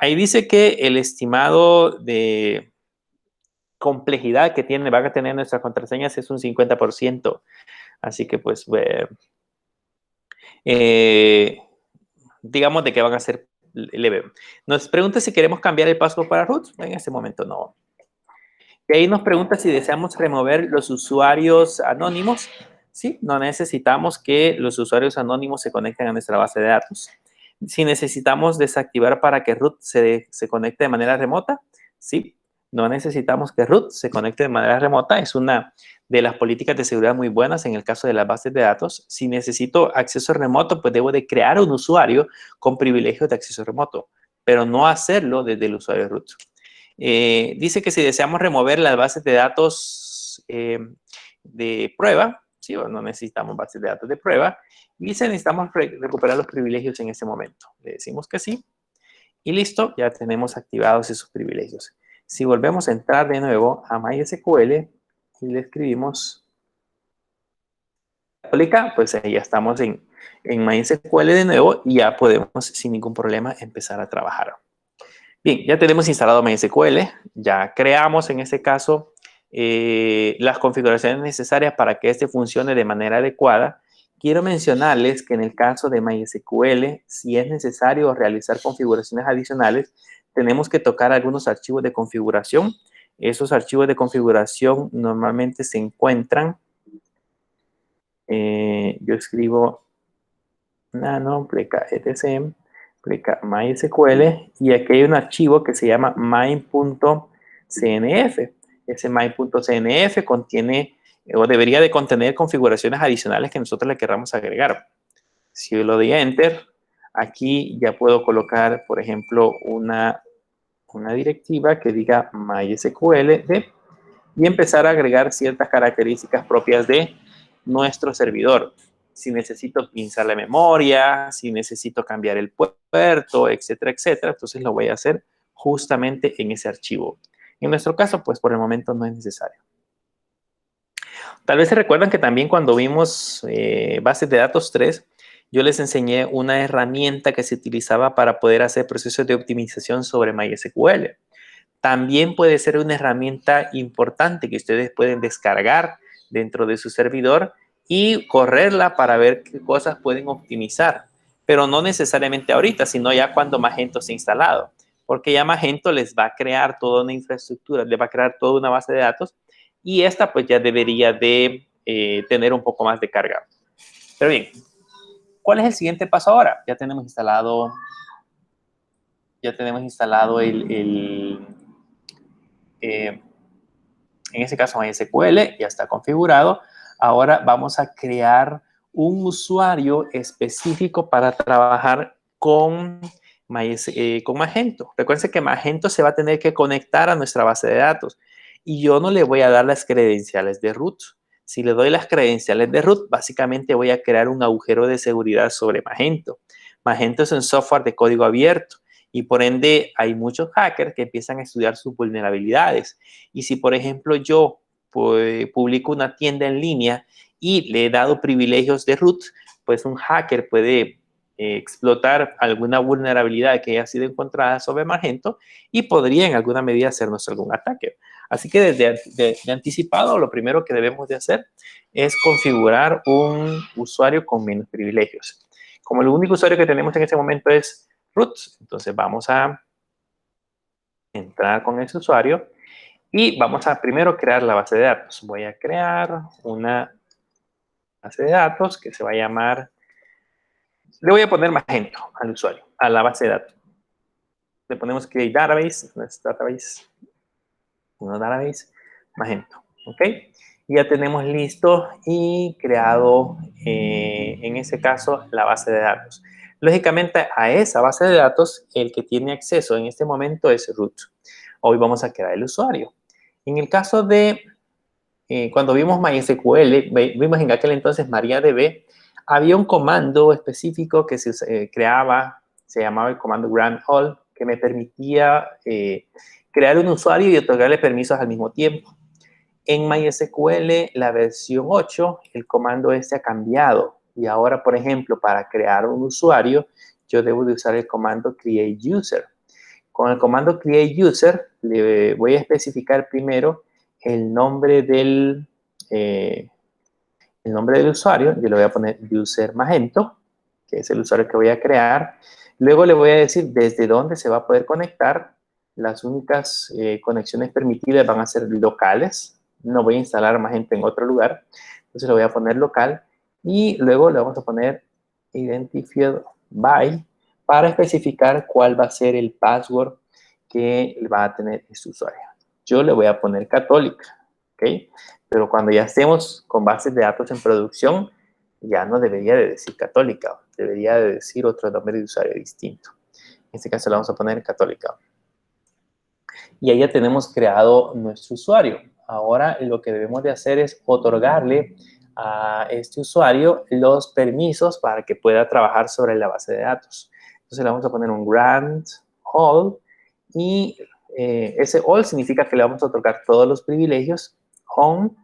Speaker 1: Ahí dice que el estimado de complejidad que va a tener nuestras contraseñas es un 50%. Así que pues digamos de que van a ser leve. Nos pregunta si queremos cambiar el password para root. En este momento no. Y ahí nos pregunta si deseamos remover los usuarios anónimos. Sí, no necesitamos que los usuarios anónimos se conecten a nuestra base de datos. Si necesitamos desactivar para que root se conecte de manera remota, sí, no necesitamos que root se conecte de manera remota. Es una de las políticas de seguridad muy buenas en el caso de las bases de datos. Si necesito acceso remoto, pues debo de crear un usuario con privilegios de acceso remoto, pero no hacerlo desde el usuario root. Dice que si deseamos remover las bases de datos de prueba, ¿sí? O no necesitamos bases de datos de prueba, y si necesitamos recuperar los privilegios en ese momento. Le decimos que sí, y listo, ya tenemos activados esos privilegios. Si volvemos a entrar de nuevo a MySQL y le escribimos católica, pues ya estamos en MySQL de nuevo y ya podemos sin ningún problema empezar a trabajar. Bien, ya tenemos instalado MySQL, ya creamos en este caso las configuraciones necesarias para que este funcione de manera adecuada. Quiero mencionarles que en el caso de MySQL, si es necesario realizar configuraciones adicionales, tenemos que tocar algunos archivos de configuración. Esos archivos de configuración normalmente se encuentran, yo escribo nano, pleca etc, pleca MySQL, y aquí hay un archivo que se llama main.cnf. Ese main.cnf contiene o debería de contener configuraciones adicionales que nosotros le queramos agregar. Si yo lo doy a Enter, aquí ya puedo colocar, por ejemplo, una directiva que diga MySQL y empezar a agregar ciertas características propias de nuestro servidor. Si necesito pinzar la memoria, si necesito cambiar el puerto, etcétera, etcétera, entonces lo voy a hacer justamente en ese archivo. En nuestro caso, pues por el momento no es necesario. Tal vez se recuerdan que también cuando vimos bases de datos 3, yo les enseñé una herramienta que se utilizaba para poder hacer procesos de optimización sobre MySQL. También puede ser una herramienta importante que ustedes pueden descargar dentro de su servidor y correrla para ver qué cosas pueden optimizar. Pero no necesariamente ahorita, sino ya cuando Magento esté instalado. Porque ya Magento les va a crear toda una infraestructura, les va a crear toda una base de datos y esta pues ya debería de tener un poco más de carga. Pero bien, ¿cuál es el siguiente paso ahora? Ya tenemos instalado en este caso MySQL, ya está configurado. Ahora vamos a crear un usuario específico para trabajar con Magento. Recuerden que Magento se va a tener que conectar a nuestra base de datos y yo no le voy a dar las credenciales de root. Si le doy las credenciales de root, básicamente voy a crear un agujero de seguridad sobre Magento. Magento es un software de código abierto y por ende hay muchos hackers que empiezan a estudiar sus vulnerabilidades. Y si, por ejemplo, yo pues, publico una tienda en línea y le he dado privilegios de root, pues un hacker puede explotar alguna vulnerabilidad que haya sido encontrada sobre Magento y podría en alguna medida hacernos algún ataque. Así que de anticipado, lo primero que debemos de hacer es configurar un usuario con menos privilegios. Como el único usuario que tenemos en este momento es root, entonces vamos a entrar con ese usuario y vamos a primero crear la base de datos. Voy a crear una base de datos que se va a llamar, le voy a poner Magento al usuario, a la base de datos. Le ponemos create database, database, Magento, ¿ok? Y ya tenemos listo y creado, en ese caso, la base de datos. Lógicamente, a esa base de datos, el que tiene acceso en este momento es root. Hoy vamos a crear el usuario. En el caso de, cuando vimos MySQL, vimos en aquel entonces MariaDB, había un comando específico que se creaba, se llamaba el comando grant all, que me permitía crear un usuario y otorgarle permisos al mismo tiempo. En MySQL, la versión 8, el comando este ha cambiado. Y ahora, por ejemplo, para crear un usuario, yo debo de usar el comando create user. Con el comando create user, le voy a especificar primero el nombre del usuario. Yo le voy a poner user Magento, que es el usuario que voy a crear. Luego le voy a decir desde dónde se va a poder conectar. Las únicas conexiones permitidas van a ser locales. No voy a instalar Magento en otro lugar. Entonces le voy a poner local. Y luego le vamos a poner identified by para especificar cuál va a ser el password que va a tener este usuario. Yo le voy a poner católica, ¿ok? Pero cuando ya estemos con bases de datos en producción, ya no debería de decir católica, debería de decir otro nombre de usuario distinto. En este caso le vamos a poner católica. Y ahí ya tenemos creado nuestro usuario. Ahora lo que debemos de hacer es otorgarle a este usuario los permisos para que pueda trabajar sobre la base de datos. Entonces le vamos a poner un grant all y ese all significa que le vamos a otorgar todos los privilegios on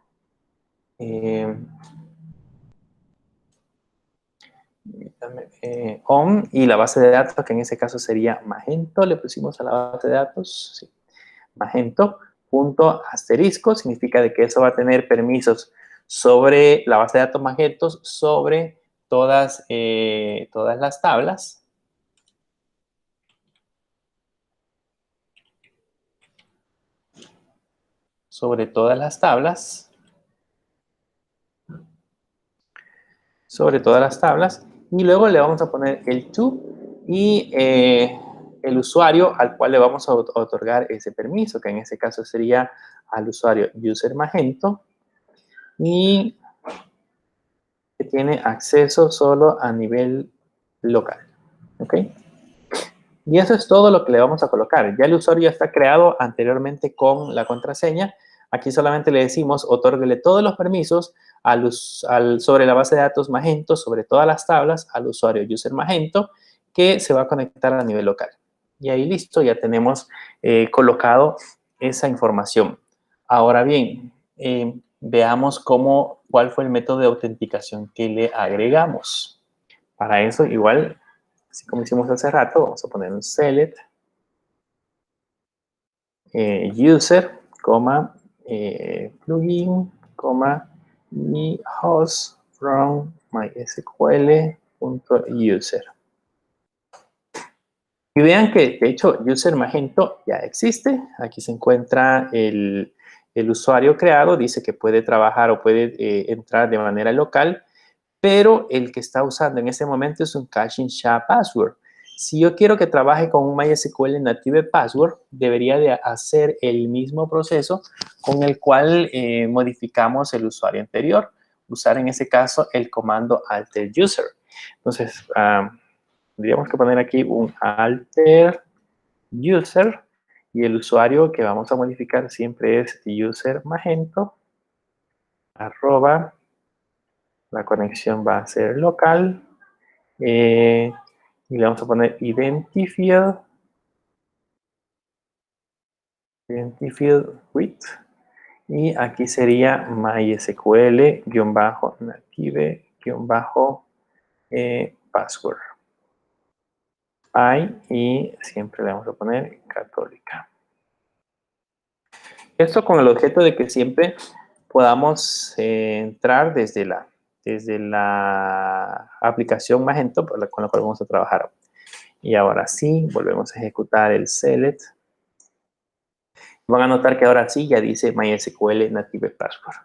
Speaker 1: on y la base de datos, que en ese caso sería Magento, le pusimos a la base de datos, sí, Magento, punto asterisco, significa de que eso va a tener permisos sobre la base de datos Magento, sobre todas las tablas. Sobre todas las tablas. Sobre todas las tablas. Y luego le vamos a poner el to y el usuario al cual le vamos a otorgar ese permiso, que en este caso sería al usuario user Magento y que tiene acceso solo a nivel local. ¿Ok? Y eso es todo lo que le vamos a colocar. Ya el usuario ya está creado anteriormente con la contraseña. Aquí solamente le decimos, otórguele todos los permisos sobre la base de datos Magento, sobre todas las tablas, al usuario user Magento, que se va a conectar a nivel local. Y ahí listo, ya tenemos colocado esa información. Ahora bien, veamos cuál fue el método de autenticación que le agregamos. Para eso, igual, así como hicimos hace rato, vamos a poner un select user, plugin, y host from mysql.user. Y vean que, de hecho, user Magento ya existe. Aquí se encuentra el usuario creado. Dice que puede trabajar o puede entrar de manera local, pero el que está usando en este momento es un caching SHA password. Si yo quiero que trabaje con un MySQL Native Password, debería de hacer el mismo proceso con el cual modificamos el usuario anterior. Usar en ese caso el comando alter user. Entonces, tendríamos que poner aquí un alter user y el usuario que vamos a modificar siempre es user Magento, arroba, la conexión va a ser local, y le vamos a poner identified with, y aquí sería mysql-native-password. Y siempre le vamos a poner católica. Esto con el objeto de que siempre podamos entrar desde la aplicación Magento con la cual vamos a trabajar. Y ahora sí, volvemos a ejecutar el select. Van a notar que ahora sí ya dice MySQL Native Password.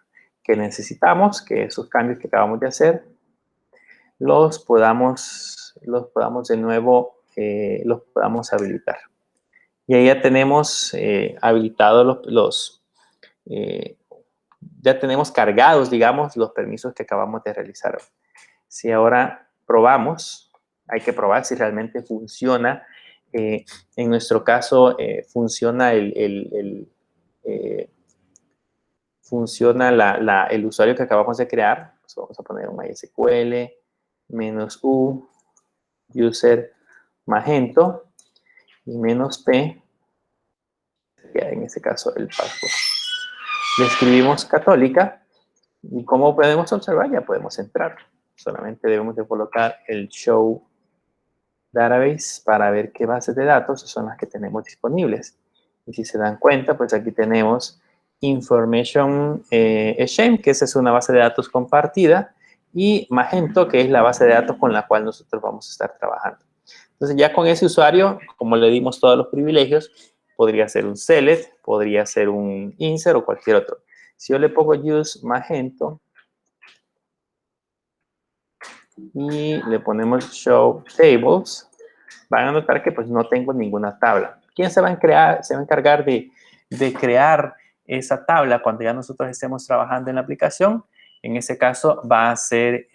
Speaker 1: Que necesitamos que esos cambios que acabamos de hacer los podamos de nuevo, los podamos habilitar. Y ahí ya tenemos habilitados ya tenemos cargados, digamos, los permisos que acabamos de realizar. Si ahora probamos, hay que probar si realmente funciona. En nuestro caso, funciona el usuario que acabamos de crear. Pues vamos a poner un MySQL -u user Magento y -p, en este caso el password. Le escribimos católica y como podemos observar ya podemos entrar. Solamente debemos de colocar el show database para ver qué bases de datos son las que tenemos disponibles. Y si se dan cuenta, pues aquí tenemos Information Exchange, que esa es una base de datos compartida, y Magento, que es la base de datos con la cual nosotros vamos a estar trabajando. Entonces, ya con ese usuario, como le dimos todos los privilegios, podría ser un select, podría ser un insert o cualquier otro. Si yo le pongo use Magento y le ponemos show tables, van a notar que pues no tengo ninguna tabla. ¿Quién se va a encargar de crear esa tabla cuando ya nosotros estemos trabajando en la aplicación? En ese caso va a ser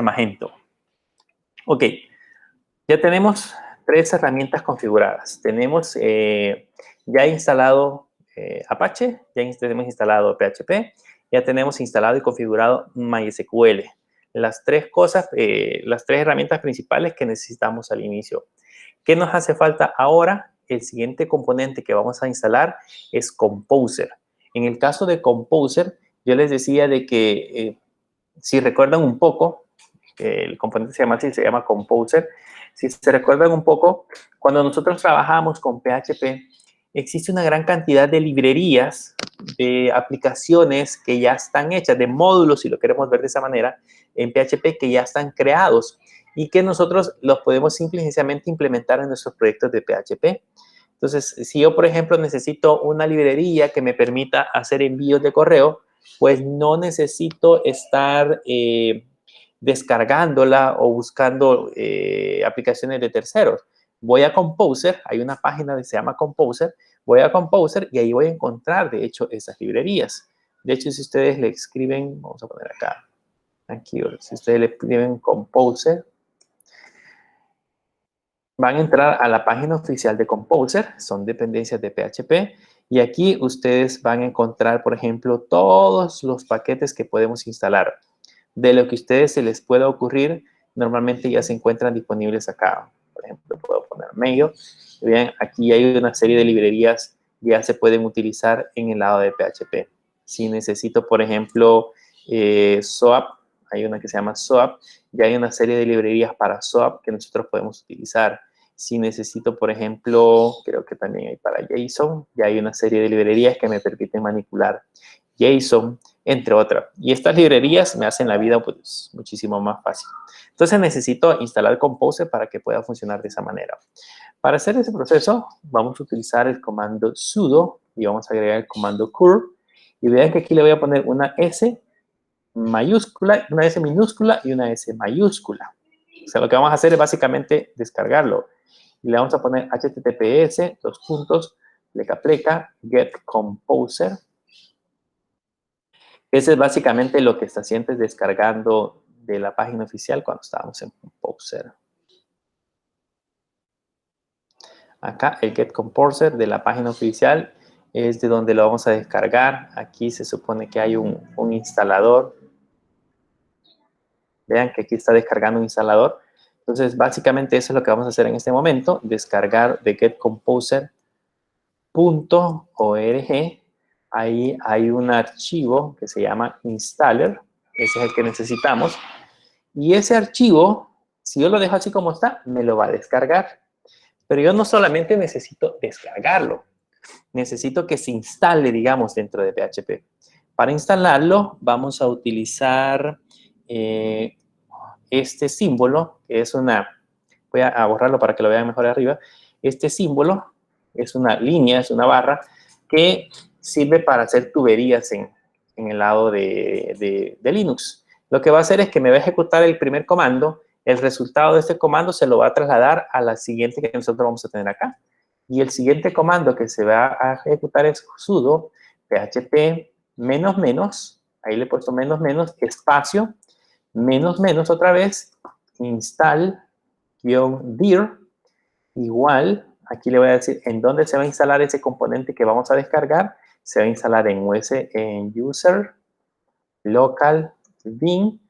Speaker 1: Magento. Ok, ya tenemos 3 herramientas configuradas. Tenemos ya instalado Apache, ya tenemos instalado PHP, ya tenemos instalado y configurado MySQL. Las 3 cosas, las 3 herramientas principales que necesitamos al inicio. ¿Qué nos hace falta ahora? El siguiente componente que vamos a instalar es Composer. En el caso de Composer, yo les decía de que, si recuerdan un poco, el componente se llama así, se llama Composer. Si se recuerdan un poco, cuando nosotros trabajamos con PHP, existe una gran cantidad de librerías, de aplicaciones que ya están hechas, de módulos, si lo queremos ver de esa manera, en PHP que ya están creados y que nosotros los podemos simple y sencillamente implementar en nuestros proyectos de PHP. Entonces, si yo, por ejemplo, necesito una librería que me permita hacer envíos de correo, pues no necesito estar descargándola o buscando aplicaciones de terceros. Voy a Composer, hay una página que se llama Composer, voy a Composer y ahí voy a encontrar, de hecho, esas librerías. De hecho, si ustedes le escriben, vamos a poner acá, aquí, si ustedes le escriben Composer, van a entrar a la página oficial de Composer, son dependencias de PHP, y aquí ustedes van a encontrar, por ejemplo, todos los paquetes que podemos instalar. De lo que a ustedes se les pueda ocurrir, normalmente ya se encuentran disponibles acá. Por ejemplo, puedo poner mail. Bien, aquí hay una serie de librerías que ya se pueden utilizar en el lado de PHP. Si necesito, por ejemplo, SOAP, hay una que se llama SOAP, ya hay una serie de librerías para SOAP que nosotros podemos utilizar. Si necesito, por ejemplo, creo que también hay para JSON, ya hay una serie de librerías que me permiten manipular JSON, entre otras. Y estas librerías me hacen la vida pues, muchísimo más fácil. Entonces necesito instalar Composer para que pueda funcionar de esa manera. Para hacer ese proceso, vamos a utilizar el comando sudo y vamos a agregar el comando curl. Y vean que aquí le voy a poner una S mayúscula, una S minúscula y una S mayúscula. O sea, lo que vamos a hacer es básicamente descargarlo. Y le vamos a poner https, get composer. Ese es básicamente lo que está haciendo, es descargando de la página oficial cuando estábamos en Composer. Acá el Get Composer de la página oficial es de donde lo vamos a descargar. Aquí se supone que hay un instalador. Vean que aquí está descargando un instalador. Entonces, básicamente eso es lo que vamos a hacer en este momento. Descargar de getcomposer.org. Ahí hay un archivo que se llama installer. Ese es el que necesitamos. Y ese archivo, si yo lo dejo así como está, me lo va a descargar. Pero yo no solamente necesito descargarlo. Necesito que se instale, digamos, dentro de PHP. Para instalarlo, vamos a utilizar este símbolo, que es una... Voy a borrarlo para que lo vean mejor arriba. Este símbolo es una línea, es una barra, que sirve para hacer tuberías en el lado de Linux. Lo que va a hacer es que me va a ejecutar el primer comando, el resultado de este comando se lo va a trasladar a la siguiente que nosotros vamos a tener acá. Y el siguiente comando que se va a ejecutar es sudo php menos menos, ahí le he puesto menos menos, espacio, menos menos otra vez, install-dir, igual, aquí le voy a decir en dónde se va a instalar ese componente que vamos a descargar. Se va a instalar en user, local, bin,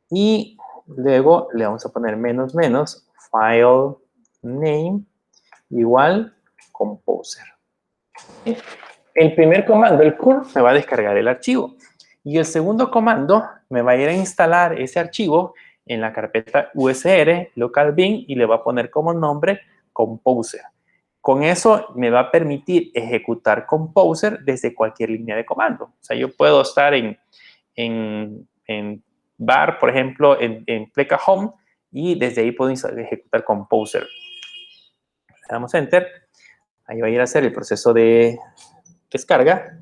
Speaker 1: y luego le vamos a poner menos menos, file name, igual, composer. El primer comando, el curl, me va a descargar el archivo. Y el segundo comando me va a ir a instalar ese archivo en la carpeta usr, local bin, y le va a poner como nombre Composer. Con eso me va a permitir ejecutar Composer desde cualquier línea de comando. O sea, yo puedo estar en bar, por ejemplo, en pleca home, y desde ahí puedo ejecutar Composer. Le damos Enter. Ahí va a ir a hacer el proceso de descarga.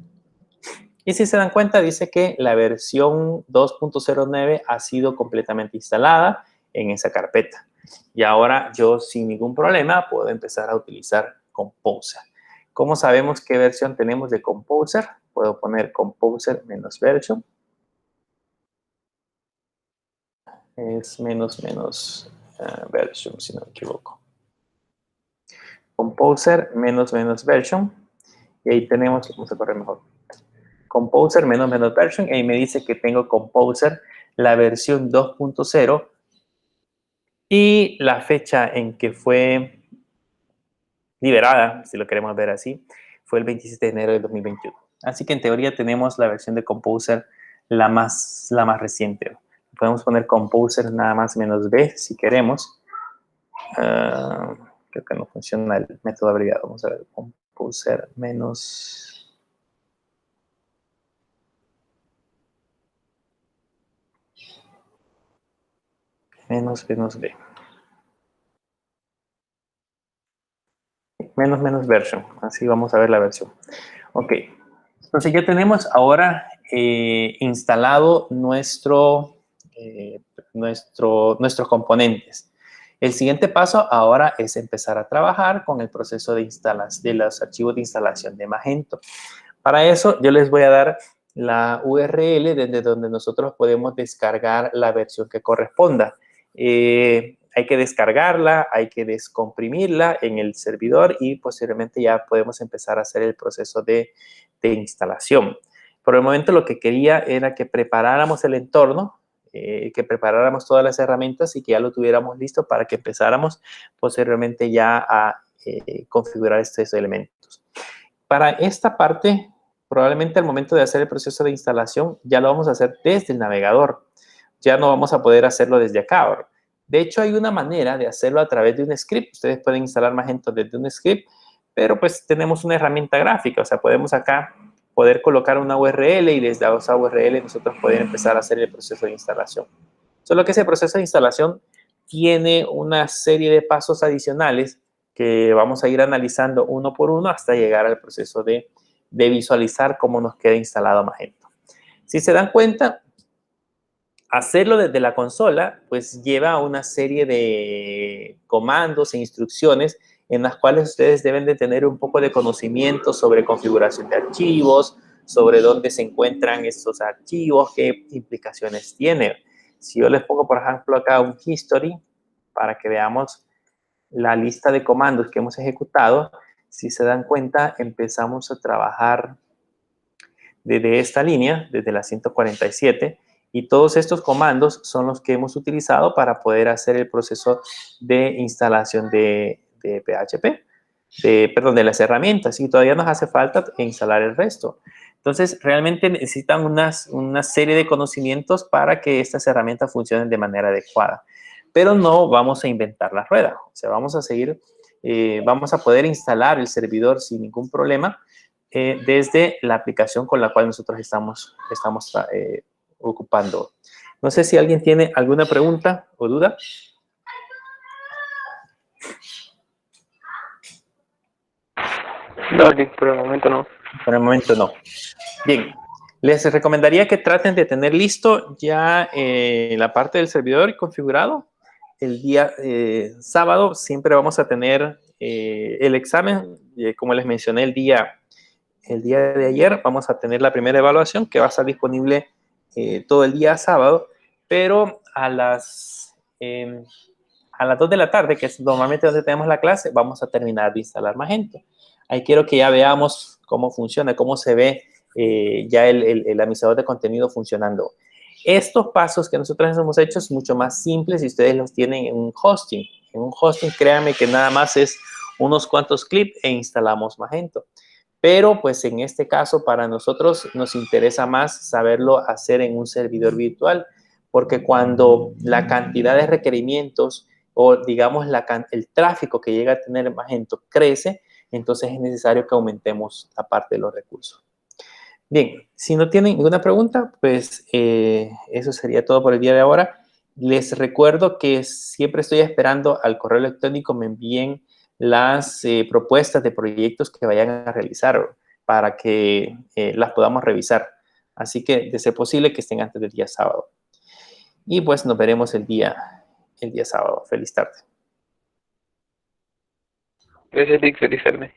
Speaker 1: Y si se dan cuenta, dice que la versión 2.09 ha sido completamente instalada en esa carpeta. Y ahora yo sin ningún problema puedo empezar a utilizar Composer. ¿Cómo sabemos qué versión tenemos de Composer? Puedo poner Composer-version. Es version, si no me equivoco. Composer-version. Y ahí tenemos, vamos a correr mejor. Composer -version, y ahí me dice que tengo Composer, la versión 2.0, y la fecha en que fue liberada, si lo queremos ver así, fue el 27 de enero de 2021. Así que en teoría tenemos la versión de Composer la más reciente. Podemos poner Composer nada más menos B si queremos. Creo que no funciona el método abreviado. Vamos a ver, Composer menos... menos B. Menos version. Así vamos a ver la versión. Ok. Entonces ya tenemos ahora instalado nuestros componentes. El siguiente paso ahora es empezar a trabajar con el proceso de los archivos de instalación de Magento. Para eso yo les voy a dar la URL desde donde nosotros podemos descargar la versión que corresponda. Hay que descargarla, hay que descomprimirla en el servidor y posteriormente ya podemos empezar a hacer el proceso de instalación. Por el momento lo que quería era que preparáramos el entorno, que preparáramos todas las herramientas y que ya lo tuviéramos listo para que empezáramos posteriormente ya a configurar estos elementos. Para esta parte, probablemente al momento de hacer el proceso de instalación ya lo vamos a hacer desde el navegador. Ya no vamos a poder hacerlo desde acá. De hecho, hay una manera de hacerlo a través de un script. Ustedes pueden instalar Magento desde un script, pero pues tenemos una herramienta gráfica. O sea, podemos acá poder colocar una URL y desde esa URL nosotros poder empezar a hacer el proceso de instalación. Solo que ese proceso de instalación tiene una serie de pasos adicionales que vamos a ir analizando uno por uno hasta llegar al proceso de visualizar cómo nos queda instalado Magento. Si se dan cuenta, hacerlo desde la consola, pues lleva una serie de comandos e instrucciones en las cuales ustedes deben de tener un poco de conocimiento sobre configuración de archivos, sobre dónde se encuentran estos archivos, qué implicaciones tiene. Si yo les pongo, por ejemplo, acá un history, para que veamos la lista de comandos que hemos ejecutado, si se dan cuenta, empezamos a trabajar desde esta línea, desde la 147, y todos estos comandos son los que hemos utilizado para poder hacer el proceso de instalación de PHP, de las herramientas, y todavía nos hace falta instalar el resto. Entonces, realmente necesitan una serie de conocimientos para que estas herramientas funcionen de manera adecuada. Pero no vamos a inventar la rueda. O sea, vamos a seguir, vamos a poder instalar el servidor sin ningún problema desde la aplicación con la cual nosotros estamos ocupando. No sé si alguien tiene alguna pregunta o duda.
Speaker 2: No, por el momento no.
Speaker 1: Por el momento no. Bien, les recomendaría que traten de tener listo ya la parte del servidor configurado. El día sábado siempre vamos a tener el examen, como les mencioné el día de ayer, vamos a tener la primera evaluación que va a estar disponible todo el día sábado, pero a las 2 de la tarde, que es normalmente donde tenemos la clase, vamos a terminar de instalar Magento. Ahí quiero que ya veamos cómo funciona, cómo se ve ya el administrador de contenido funcionando. Estos pasos que nosotros hemos hecho es mucho más simples si ustedes los tienen en un hosting. En un hosting, créanme que nada más es unos cuantos clics e instalamos Magento. Pero pues en este caso para nosotros nos interesa más saberlo hacer en un servidor virtual, porque cuando la cantidad de requerimientos o digamos el tráfico que llega a tener Magento crece, entonces es necesario que aumentemos la parte de los recursos. Bien, si no tienen ninguna pregunta, pues eso sería todo por el día de ahora. Les recuerdo que siempre estoy esperando al correo electrónico me envíen las propuestas de proyectos que vayan a realizar para que las podamos revisar. Así que, de ser posible, que estén antes del día sábado. Y pues nos veremos el día sábado. Feliz tarde.
Speaker 2: Gracias, Dick. Feliz tarde.